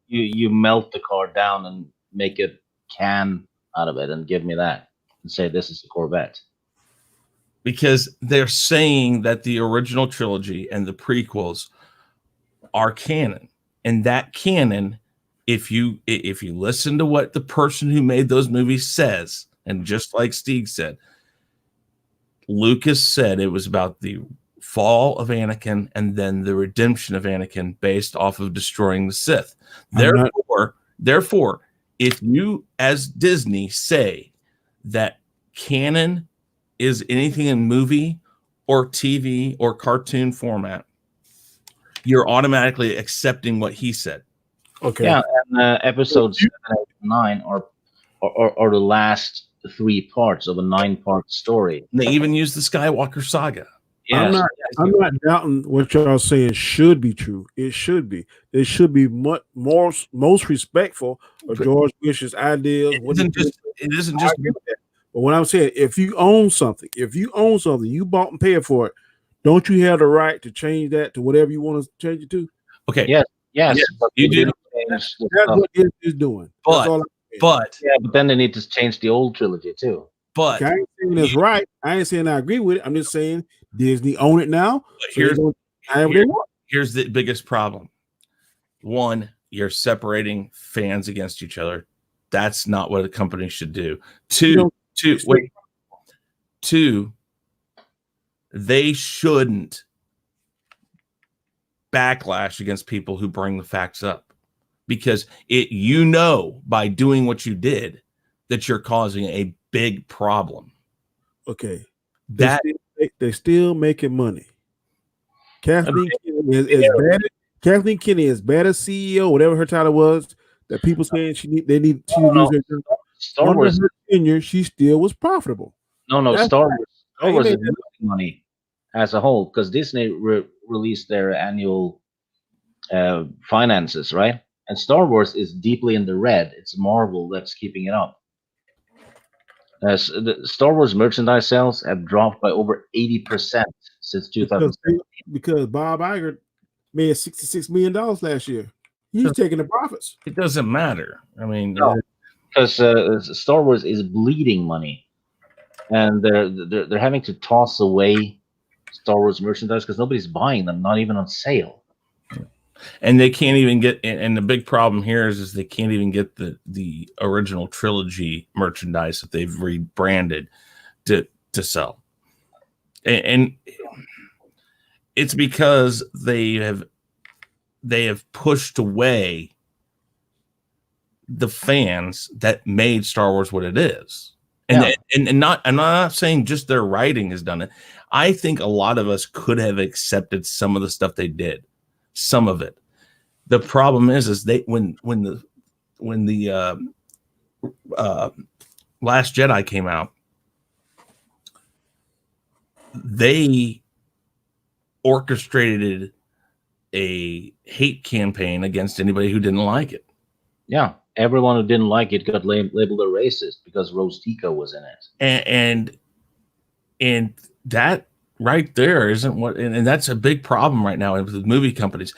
you melt the car down and make a can out of it and give me that and say this is a Corvette. Because they're saying that the original trilogy and the prequels are canon. And that canon, if you listen to what the person who made those movies says, and just like Stig said, Lucas said it was about the fall of Anakin and then the redemption of Anakin based off of destroying the Sith. Therefore, if you as Disney say that canon is anything in movie or TV or cartoon format, you're automatically accepting what he said. Okay. Yeah, and episodes 7, 8, and 9 are the last 3 parts of a 9-part story. And they even use the Skywalker saga. Yes. I'm not doubting what y'all saying should be true. It should be. They should be most respectful of George Bush's ideas. It isn't just. But what I'm saying, if you own something, you bought and paid for it, don't you have the right to change that to whatever you want to change it to? Okay. Yes, but you do. That's what it is doing. But then they need to change the old trilogy too. But I ain't saying that's right. I ain't saying I agree with it. I'm just saying Disney own it now. Here's the biggest problem. One, you're separating fans against each other. That's not what a company should do. Two, they shouldn't backlash against people who bring the facts up, because by doing what you did that you're causing a big problem. Okay. That They still making money. Kathleen Kennedy Kathleen Kennedy, as bad as CEO, whatever her title was, that people saying she lose her job. Star Wars her tenure, she still was profitable. Star Wars is losing money as a whole because Disney released their annual finances, right? And Star Wars is deeply in the red. It's Marvel that's keeping it up. The Star Wars merchandise sales have dropped by over 80% since 2017. Because Bob Iger made $66 million last year. He's taking the profits. It doesn't matter. I mean, because Star Wars is bleeding money, and they're having to toss away Star Wars merchandise because nobody's buying them, not even on sale. And they can't even get. And the big problem here is they can't even get the original trilogy merchandise that they've rebranded to sell. And it's because they have pushed away the fans that made Star Wars what it is. And I'm not saying just their writing has done it. I think a lot of us could have accepted some of the stuff they did, some of it. The problem is they when the Last Jedi came out, they orchestrated a hate campaign against anybody who didn't like it. Yeah, everyone who didn't like it got labeled a racist because Rose Tico was in it. And that right there isn't what, and that's a big problem right now with movie companies.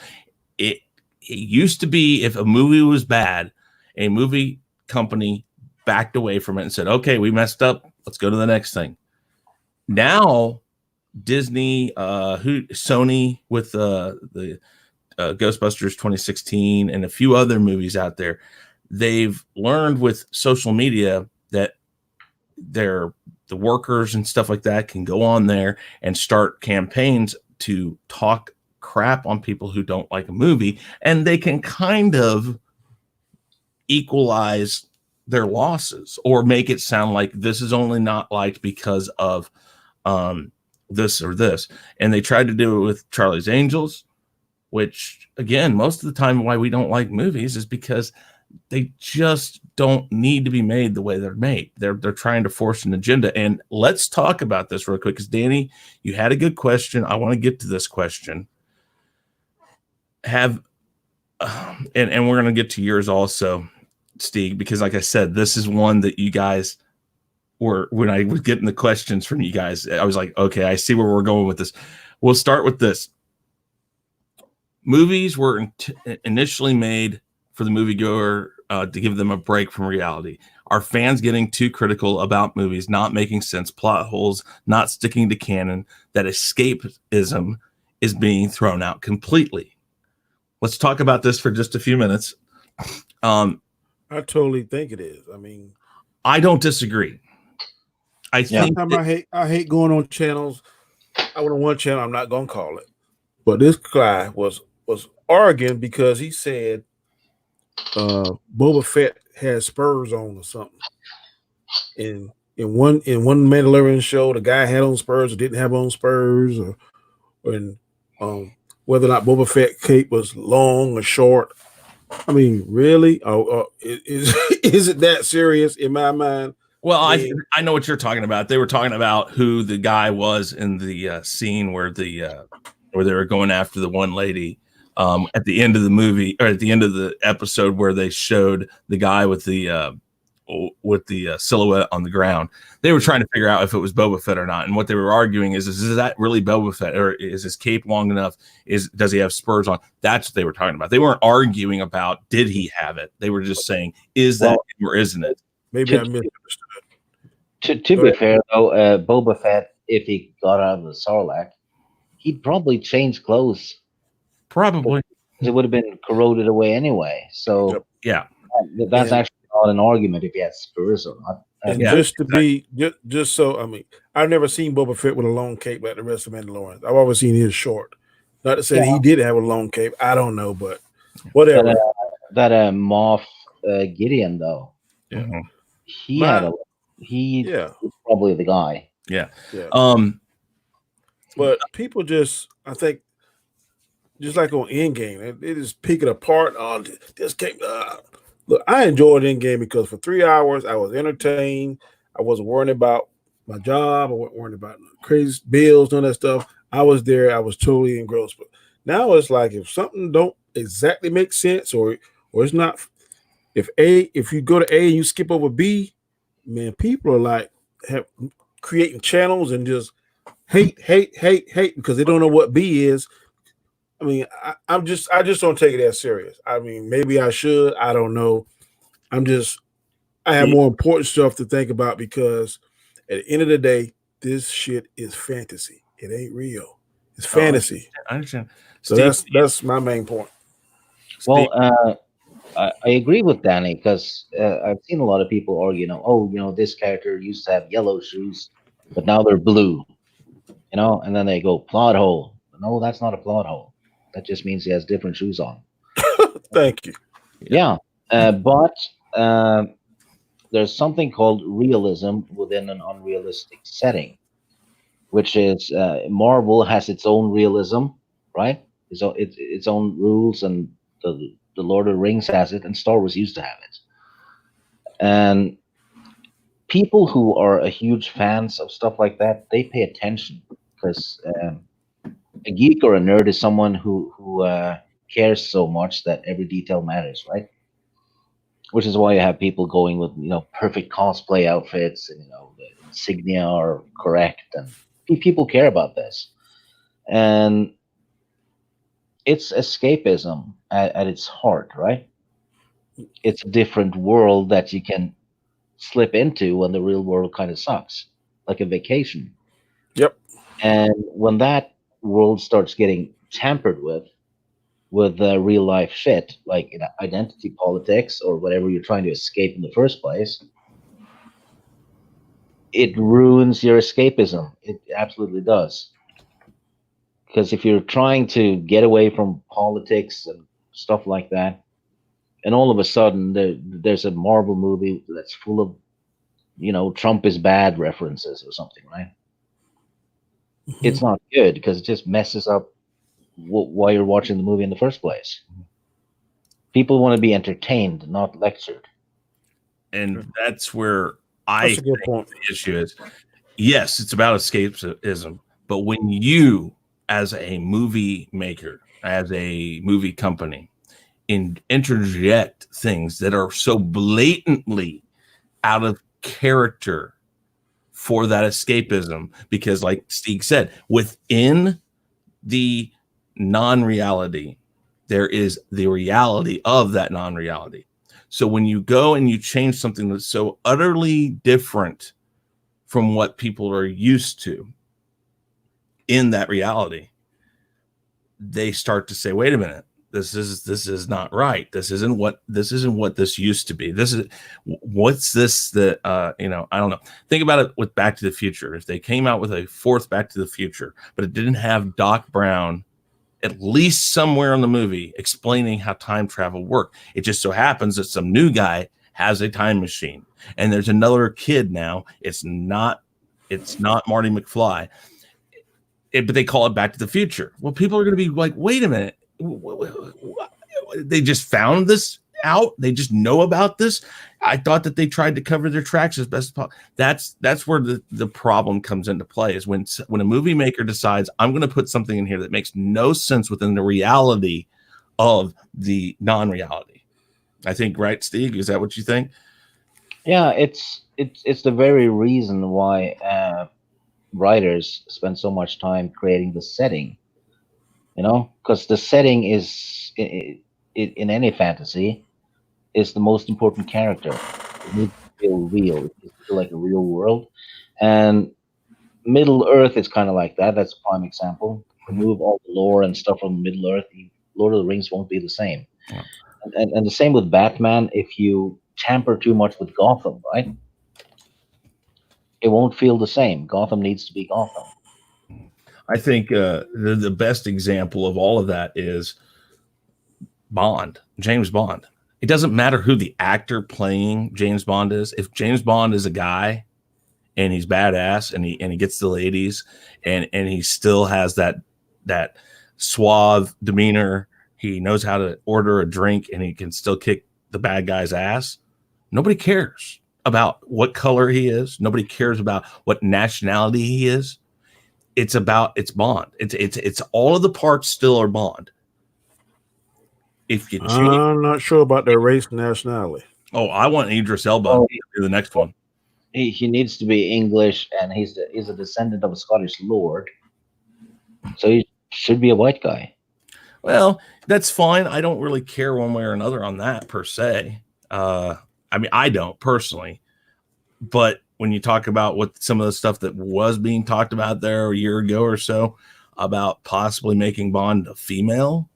It used to be if a movie was bad, a movie company backed away from it and said, okay, we messed up, let's go to the next thing. Now Disney, Sony with the Ghostbusters 2016 and a few other movies out there, they've learned with social media that the workers and stuff like that can go on there and start campaigns to talk crap on people who don't like a movie, and they can kind of equalize their losses or make it sound like this is only not liked because of this or this. And they tried to do it with Charlie's Angels, which again, most of the time why we don't like movies is because they just don't need to be made the way they're made. They're trying to force an agenda. And let's talk about this real quick, because Danny, you had a good question. I want to get to this question. And we're going to get to yours also, Stig, because like I said, this is one that you guys were, when I was getting the questions from you guys, I was like, okay, I see where we're going with this. We'll start with this. Movies were initially made for the moviegoer to give them a break from reality. Are fans getting too critical about movies not making sense, plot holes, not sticking to canon, that escapism is being thrown out completely? Let's talk about this for just a few minutes. I totally think it is. I mean, I don't disagree. I think I hate going on channels. I went on one channel, I'm not gonna call it, but this guy was arguing because he said Boba Fett had spurs on or something. In one Mandalorian show, the guy had on spurs or didn't have on spurs, or whether or not Boba Fett cape was long or short. I mean, really? Is it that serious in my mind? Well, I know what you're talking about. They were talking about who the guy was in the scene where they were going after the one lady at the end of the movie, or at the end of the episode, where they showed the guy with the silhouette on the ground. They were trying to figure out if it was Boba Fett or not. And what they were arguing is that really Boba Fett, or is his cape long enough? Does he have spurs on? That's what they were talking about. They weren't arguing about did he have it. They were just saying, is that him or isn't it? Maybe I misunderstood. To be fair, though, Boba Fett, if he got out of the Sarlacc, he'd probably change clothes. Probably. It would have been corroded away anyway. So yeah, that's actually not an argument if he has spurs or not. And Yeah, just to be just so, I mean, I've never seen Boba Fett with a long cape like the rest of Mandalorians. I've always seen his short. Not to say Yeah, he did have a long cape. I don't know, but that whatever. Moff Gideon though, yeah, Mhm. he had a he Yeah, was probably the guy. yeah. yeah. Um, But people just, I think, just like on Endgame, they just pick it apart. Oh, this game. Look, I enjoyed Endgame because for 3 hours I was entertained. I wasn't worrying about my job. I wasn't worrying about crazy bills, none of that stuff. I was there. I was totally engrossed. But now it's like if something don't exactly make sense, or it's not. If you go to A and you skip over B, man, people are like creating channels and just hate because they don't know what B is. I mean, I just don't take it that serious. I mean, maybe I should. I don't know. I have more important stuff to think about because at the end of the day, this shit is fantasy. It ain't real. It's fantasy. I understand. So Steve, that's my main point. Well, I agree with Danny because I've seen a lot of people argue, this character used to have yellow shoes, but now they're blue, and then they go plot hole. No, that's not a plot hole. That just means he has different shoes on. Thank you. Yeah, but there's something called realism within an unrealistic setting, which is Marvel has its own realism, right? Its own rules, and the Lord of the Rings has it, and Star Wars used to have it. And people who are a huge fans of stuff like that, they pay attention because a geek or a nerd is someone who cares so much that every detail matters, right? Which is why you have people going with perfect cosplay outfits, and the insignia are correct, and people care about this, and it's escapism at its heart, right? It's a different world that you can slip into when the real world kind of sucks, like a vacation. Yep. And when that world starts getting tampered with real life shit, like identity politics or whatever you're trying to escape in the first place, it ruins your escapism. It absolutely does. Because if you're trying to get away from politics and stuff like that, and all of a sudden there's a Marvel movie that's full of, Trump is bad references or something, right? It's not good because it just messes up why you're watching the movie in the first place. People want to be entertained, not lectured. and that's where That's I a good think point. the issue is. Yes, it's about escapism, but when you, as a movie maker, as a movie company, interject things that are so blatantly out of character for that escapism, because like Stig said, within the non-reality, there is the reality of that non-reality. So when you go and you change something that's so utterly different from what people are used to in that reality, they start to say, wait a minute, this is not right. This isn't what this used to be. This is what's this that I don't know. Think about it with Back to the Future. If they came out with a fourth Back to the Future, but it didn't have Doc Brown at least somewhere in the movie explaining how time travel worked. It just so happens that some new guy has a time machine, and there's another kid now. It's not Marty McFly, but they call it Back to the Future. Well, people are going to be like, wait a minute. They just found this out. They just know about this. I thought that they tried to cover their tracks as best as possible. That's where the problem comes into play, is when a movie maker decides, I'm going to put something in here that makes no sense within the reality of the non-reality. I think, right, Stig? Is that what you think? Yeah, it's the very reason why writers spend so much time creating the setting, because the setting is in any fantasy is the most important character. It needs to feel real. It needs to feel like a real world, and Middle Earth is kind of like that. That's a prime example. Remove all the lore and stuff from Middle Earth, Lord of the Rings won't be the same. Yeah. And the same with Batman. If you tamper too much with Gotham, right? It won't feel the same. Gotham needs to be Gotham. I think the best example of all of that is Bond, James Bond. It doesn't matter who the actor playing James Bond is. If James Bond is a guy and he's badass and he gets the ladies and he still has that suave demeanor, he knows how to order a drink and he can still kick the bad guy's ass. Nobody cares about what color he is. Nobody cares about what nationality he is. It's Bond. It's all of the parts still are Bond. If you change, I'm not sure about their race and nationality. oh, I want Idris Elba to do the next one. He needs to be English, and he's a descendant of a Scottish lord, so he should be a white guy. Well, that's fine. I don't really care one way or another on that per se. I mean, I don't personally, but when you talk about what some of the stuff that was being talked about there a year ago or so about possibly making Bond a female,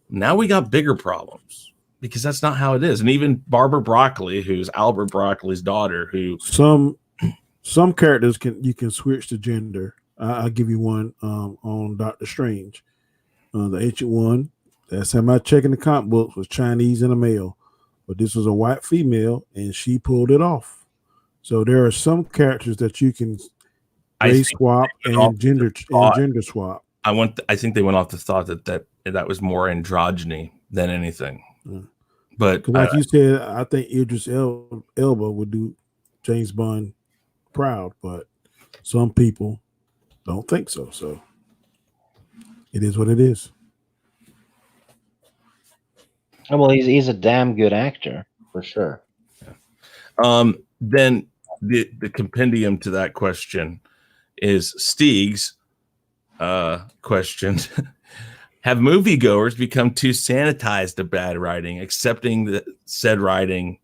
now we got bigger problems because that's not how it is. And even Barbara Broccoli, who's Albert Broccoli's daughter, who some characters you can switch the gender. I'll give you one on Doctor Strange. The ancient one, last time I checked in the comic books, was Chinese and a male, but this was a white female, and she pulled it off. So there are some characters that you can race swap and gender swap. I think they went off the thought that was more androgyny than anything. But like you said, I think Idris Elba would do James Bond proud, but some people don't think so. So it is what it is. Well, he's a damn good actor for sure. Then the compendium to that question is Stig's question. Have moviegoers become too sanitized to bad writing, accepting said writing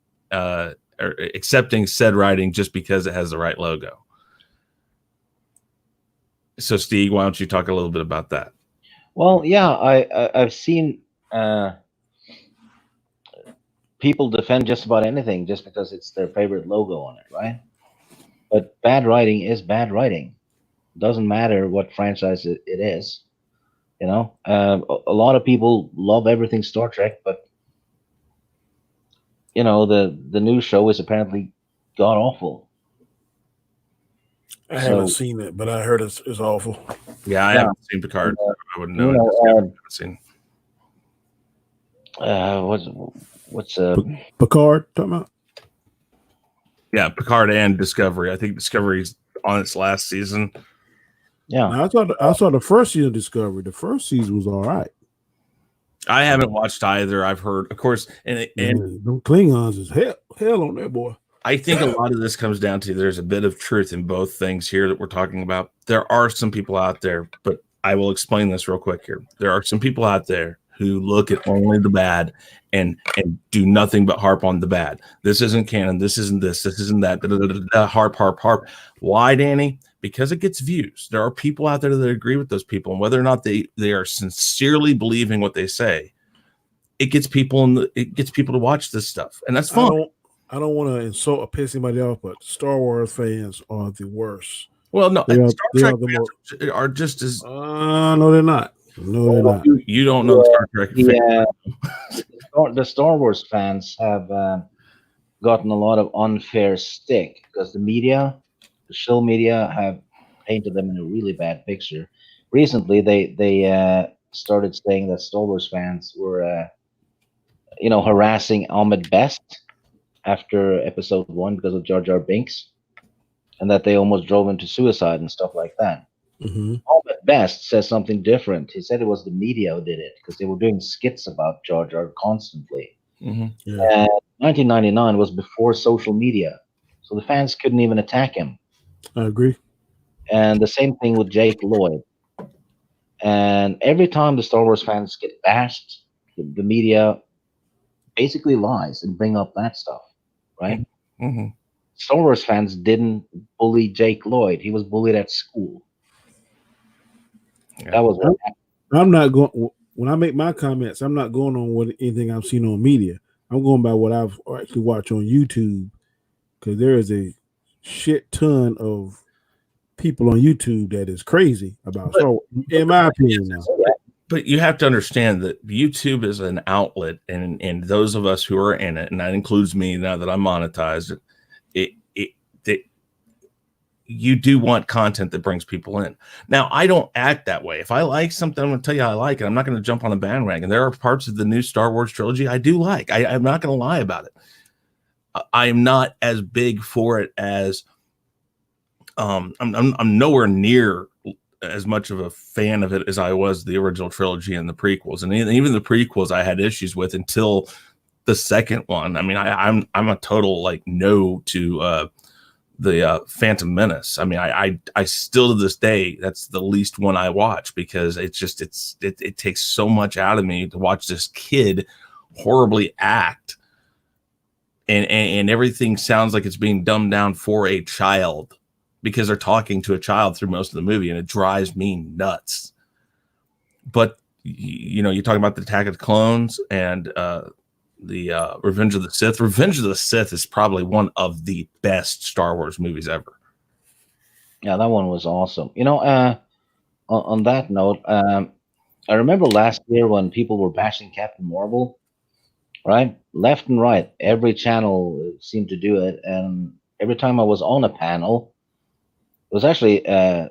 just because it has the right logo? So, Stig, why don't you talk a little bit about that? Well, yeah, I've seen people defend just about anything just because it's their favorite logo on it, right? But bad writing is bad writing. Doesn't matter what franchise it is. You know, a lot of people love everything Star Trek, but you know the new show is apparently god awful. I haven't seen it, but I heard it's awful. Yeah, I haven't seen Picard. I wouldn't know. Seen. What's Picard talking about? Yeah, Picard and Discovery. I think Discovery's on its last season. Yeah, now, I saw the first season of Discovery. The first season was all right. I haven't watched either. I've heard, of course, and them Klingons is hell on that boy. I think a lot of this comes down to there's a bit of truth in both things here that we're talking about. There are some people out there, but I will explain this real quick here. There are some people out there who look at only the bad and do nothing but harp on the bad. This isn't canon. This isn't this. This isn't that. Harp. Why, Danny? Because it gets views. There are people out there that agree with those people, and whether or not they are sincerely believing what they say, it gets people to watch this stuff, and that's fun. I don't want to insult or piss anybody off, but Star Wars fans are the worst. Well, no, Star Trek fans are just as. No, they're not. No, they're not. You don't know Star Trek. Yeah, the Star Wars fans have gotten a lot of unfair stick because the show media have painted them in a really bad picture. Recently, they started saying that Star Wars fans were, harassing Ahmed Best after episode 1 because of Jar Jar Binks, and that they almost drove him to suicide and stuff like that. Mm-hmm. Ahmed Best says something different. He said it was the media who did it because they were doing skits about Jar Jar constantly. Mm-hmm. Yeah. And 1999 was before social media, so the fans couldn't even attack him. I agree. And the same thing with Jake Lloyd. And every time the Star Wars fans get bashed, the media basically lies and bring up that stuff, right? Mm-hmm. Star Wars fans didn't bully Jake Lloyd. He was bullied at school. Yeah. That was what happened. I'm not going when I make my comments. I'm not going on anything I've seen on media. I'm going by what I've actually watched on YouTube, because there is a shit ton of people on YouTube that is crazy about Star Wars, in my opinion. Now, but you have to understand that YouTube is an outlet, and those of us who are in it, and that includes me now that I'm monetized, you do want content that brings people in. Now, I don't act that way. If I like something, I'm going to tell you I like it. I'm not going to jump on a bandwagon. There are parts of the new Star Wars trilogy I do like. I'm not going to lie about it. I am not as big for it as I'm nowhere near as much of a fan of it as I was the original trilogy and the prequels. And even the prequels I had issues with until the second one. I mean, I'm a total like no to the Phantom Menace. I mean, I still to this day, that's the least one I watch because it takes so much out of me to watch this kid horribly act, and everything sounds like it's being dumbed down for a child because they're talking to a child through most of the movie, and it drives me nuts. But you know, you're talking about the Attack of the Clones and the Revenge of the Sith. Revenge of the Sith is probably one of the best Star Wars movies ever. Yeah, that one was awesome. You know, on that note, I remember last year when people were bashing Captain Marvel, right? Left and right, every channel seemed to do it, and every time I was on a panel, it was actually I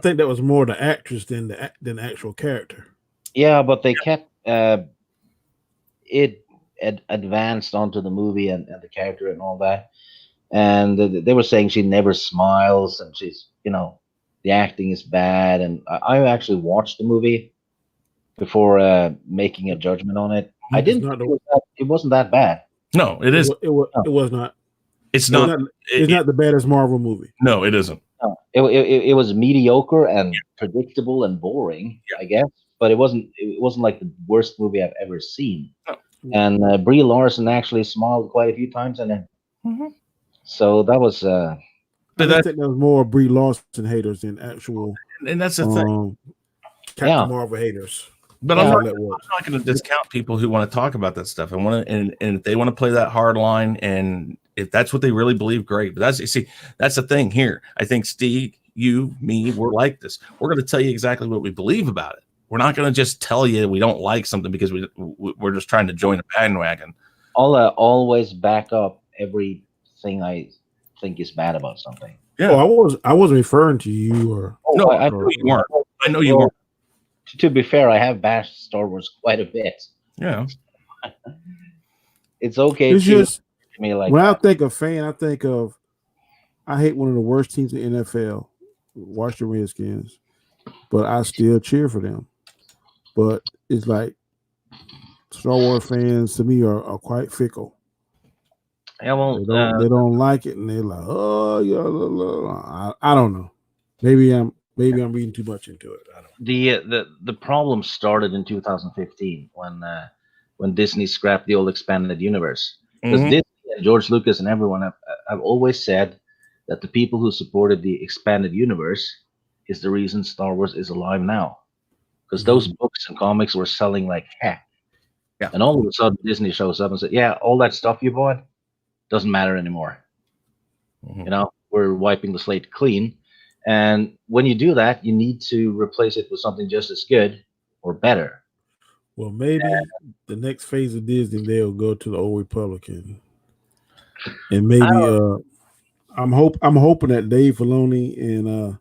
think that was more the actress than the actual character. yeah, but they kept it advanced onto the movie and the character and all that. And they were saying she never smiles and she's, you know, the acting is bad. And I actually watched the movie before making a judgment on it. I didn't think it wasn't that bad. No, it is. It was not. It's not. It's not the baddest Marvel movie. No, it isn't. No, it was mediocre and predictable and boring, I guess. But it wasn't like the worst movie I've ever seen. No. And Brie Larson actually smiled quite a few times in it. Mm-hmm. So that was. But I think there was more Brie Larson haters than actual. And that's the thing. Captain Marvel haters. But I'm not going to discount people who want to talk about that stuff and want to, and if they want to play that hard line, and if that's what they really believe, great. But that's the thing here. I think Stig, you, me, we're like this. We're going to tell you exactly what we believe about it. We're not going to just tell you we don't like something because we're just trying to join a bandwagon. I'll always back up everything I think is bad about something. Yeah, I wasn't referring to you or no, I know you weren't. I know you weren't. To be fair, I have bashed Star Wars quite a bit. Yeah, it's okay. It's just me like when I think of fan, I hate one of the worst teams in the NFL, Washington Redskins, but I still cheer for them. But it's like Star Wars fans to me are quite fickle. Yeah, well, they don't like it, and they're like, "Oh, yeah." I don't know. Maybe I'm reading too much into it. I don't know. The problem started in 2015 when Disney scrapped the old expanded universe. Because Disney and George Lucas and everyone have always said that the people who supported the expanded universe is the reason Star Wars is alive now. Because those books and comics were selling like heck. Yeah. And all of a sudden Disney shows up and said, yeah, all that stuff you bought doesn't matter anymore. You know, we're wiping the slate clean. And when you do that, you need to replace it with something just as good or better. Well, maybe the next phase of Disney, they'll go to the Old Republican. And maybe I'm hoping that Dave Filoni and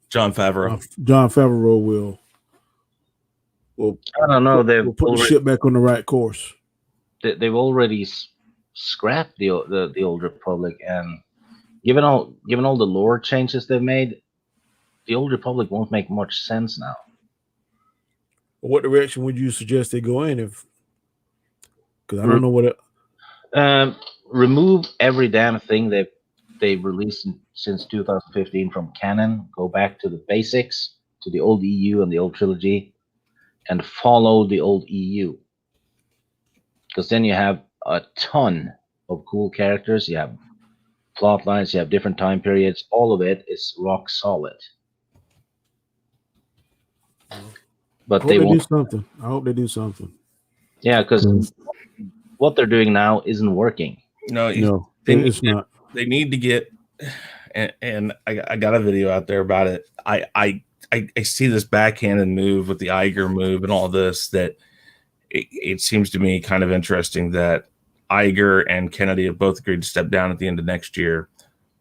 John Favreau. John Favreau will I don't know. We'll put the ship back on the right course. They've already scrapped the Old Republic, and given all the lore changes they've made, the Old Republic won't make much sense now. What direction would you suggest they go in? Because I don't know what. Remove every damn thing they've released since 2015 from canon. Go back to the basics, to the old EU and the old trilogy, and follow the old EU. Because then you have a ton of cool characters. You have plot lines. You have different time periods. All of it is rock solid. But they won't do something. I hope they do something. Yeah, because what they're doing now isn't working. No, it's not. They need to get, and I got a video out there about it. I see this backhanded move with the Iger move and all this, that it seems to me kind of interesting that Iger and Kennedy have both agreed to step down at the end of next year,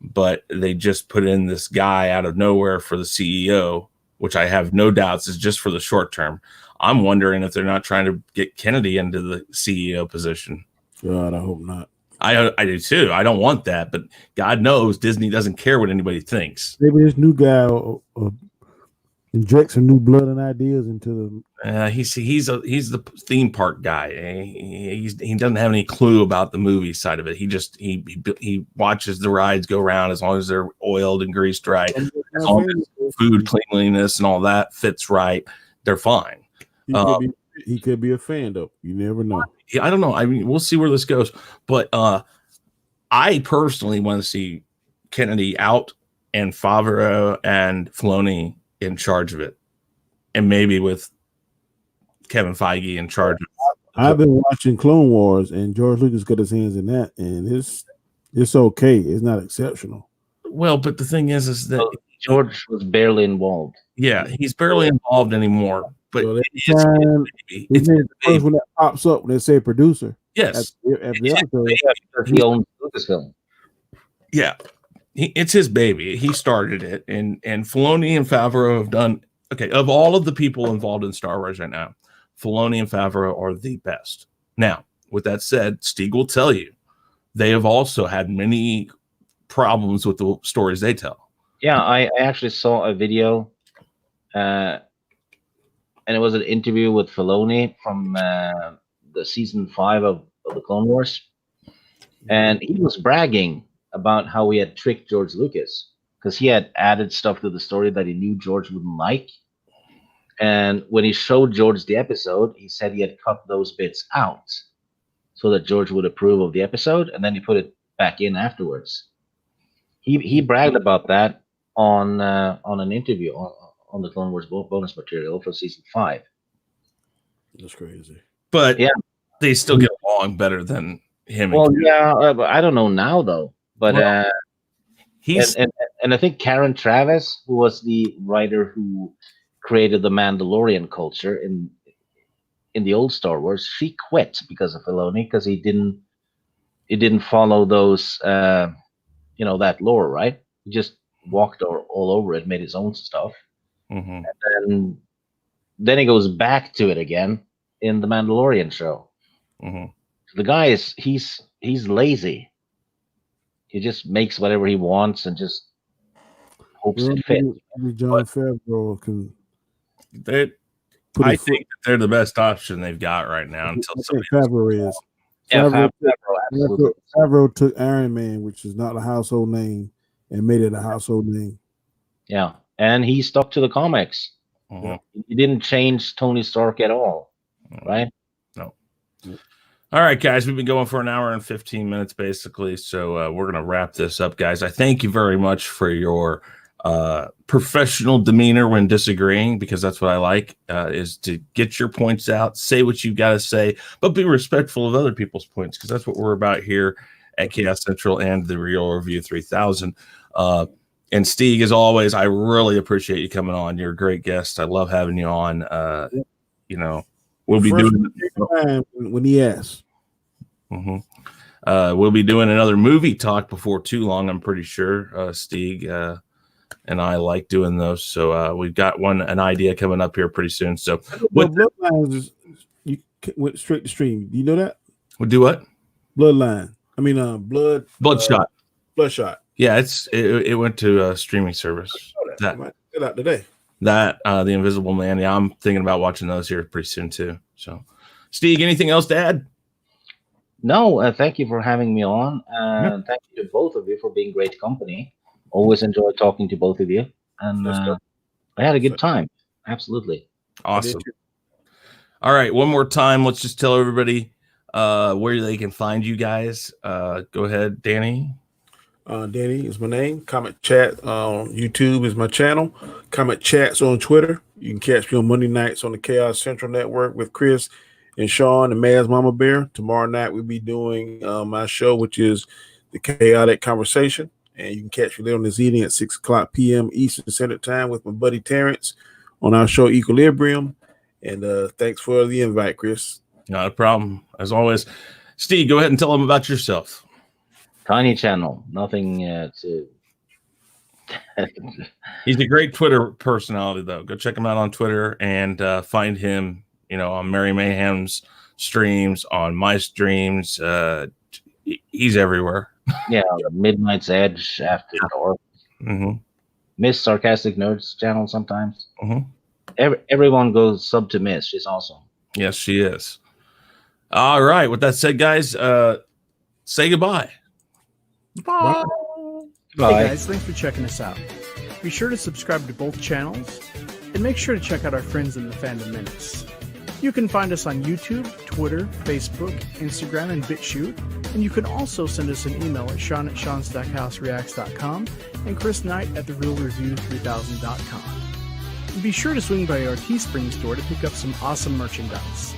but they just put in this guy out of nowhere for the CEO, which I have no doubts is just for the short term. I'm wondering if they're not trying to get Kennedy into the CEO position. God, I hope not. I do too. I don't want that, but God knows Disney doesn't care what anybody thinks. Maybe this new guy inject some new blood and ideas into the. He's the theme park guy. He doesn't have any clue about the movie side of it. He watches the rides go around as long as they're oiled and greased right, as long as food cleanliness and all that fits right, they're fine. He could be a fan though. You never know. I don't know. I mean, we'll see where this goes. But I personally want to see Kennedy out and Favreau and Filoni in charge of it, and maybe with Kevin Feige in charge of it. I've been watching Clone Wars, and George Lucas got his hands in that, and it's okay. It's not exceptional. Well, but the thing is that George was barely involved. Yeah, he's barely involved anymore. But so it's the first one that pops up when they say producer. Yes, he owns Lucasfilm. Yeah, it's his baby. He started it, and Filoni and Favreau have done okay. Of all of the people involved in Star Wars right now, Filoni and Favreau are the best. Now, with that said, Stig will tell you they have also had many problems with the stories they tell. Yeah, I actually saw a video, and it was an interview with Filoni from the season 5 of the Clone Wars, and he was bragging about how he had tricked George Lucas because he had added stuff to the story that he knew George wouldn't like. And when he showed George the episode, he said he had cut those bits out so that George would approve of the episode, and then he put it back in afterwards. He bragged about that on an interview on the Clone Wars bonus material for season 5. That's crazy. But yeah, they still get along better than him. Well, yeah, but I don't know now though. But he's and I think Karen Travis, who was the writer who created the Mandalorian culture in the old Star Wars, she quit because of Filoni because he didn't follow those that lore, right? He just walked all over it, made his own stuff. Mm-hmm. And then he goes back to it again in the Mandalorian show. Mm-hmm. The guy he's lazy. He just makes whatever he wants and just hopes it fits. John Favreau can. I think that they're the best option they've got right now until Favreau is. Yeah, Favreau took Iron Man, which is not a household name, and made it a household name. Yeah, and he stuck to the comics. Mm-hmm. He didn't change Tony Stark at all, right? No. All right, guys, we've been going for an hour and 15 minutes, basically. So we're going to wrap this up, guys. I thank you very much for your professional demeanor when disagreeing, because that's what I like, is to get your points out, say what you got to say, but be respectful of other people's points, because that's what we're about here at Chaos Central and the Real Review 3000. And Stig, as always, I really appreciate you coming on. You're a great guest. I love having you on. We'll be doing when he asks. Mm-hmm. We'll be doing another movie talk before too long, I'm pretty sure. Stig and I like doing those, so we've got an idea coming up here pretty soon. So, Bloodlines you went straight to stream. Do you know that? We'll do what? Bloodline. I mean, Bloodshot. Bloodshot. Yeah, it went to a streaming service. That might get out today. That The Invisible Man. Yeah, I'm thinking about watching those here pretty soon too. So, Stig, anything else to add? No, thank you for having me on. Thank you to both of you for being great company. Always enjoy talking to both of you, and I had a good time. Absolutely. Awesome. All right, one more time. Let's just tell everybody where they can find you guys. Go ahead, Danny. Danny is my name. Comment Chat on YouTube is my channel. Comment Chats on Twitter. You can catch me on Monday nights on the Chaos Central Network with Chris and Sean and Maz Mama Bear. Tomorrow night we'll be doing my show, which is the Khaotic Conversation. And you can catch me later on this evening at 6 o'clock p.m. Eastern Standard Time with my buddy Terrence on our show Equilibrium. And thanks for the invite, Chris. Not a problem. As always, Steve, go ahead and tell them about yourself. Tiny channel, nothing to. He's a great Twitter personality, though. Go check him out on Twitter and find him, on Mary Mayhem's streams, on my streams. He's everywhere. Yeah, Midnight's Edge, After Dark. Mm-hmm. Miss Sarcastic Nerds channel sometimes. Mm-hmm. Everyone goes sub to Miss. She's awesome. Yes, she is. All right. With that said, guys, say goodbye. Bye. Bye. Hey guys, thanks for checking us out. Be sure to subscribe to both channels, and make sure to check out our friends in the Fandom Minutes. You can find us on YouTube, Twitter, Facebook, Instagram, and BitChute, and you can also send us an email at sean@seanstackhousereacts.com and chrisknight at therealreview3000.com. And be sure to swing by our Teespring store to pick up some awesome merchandise.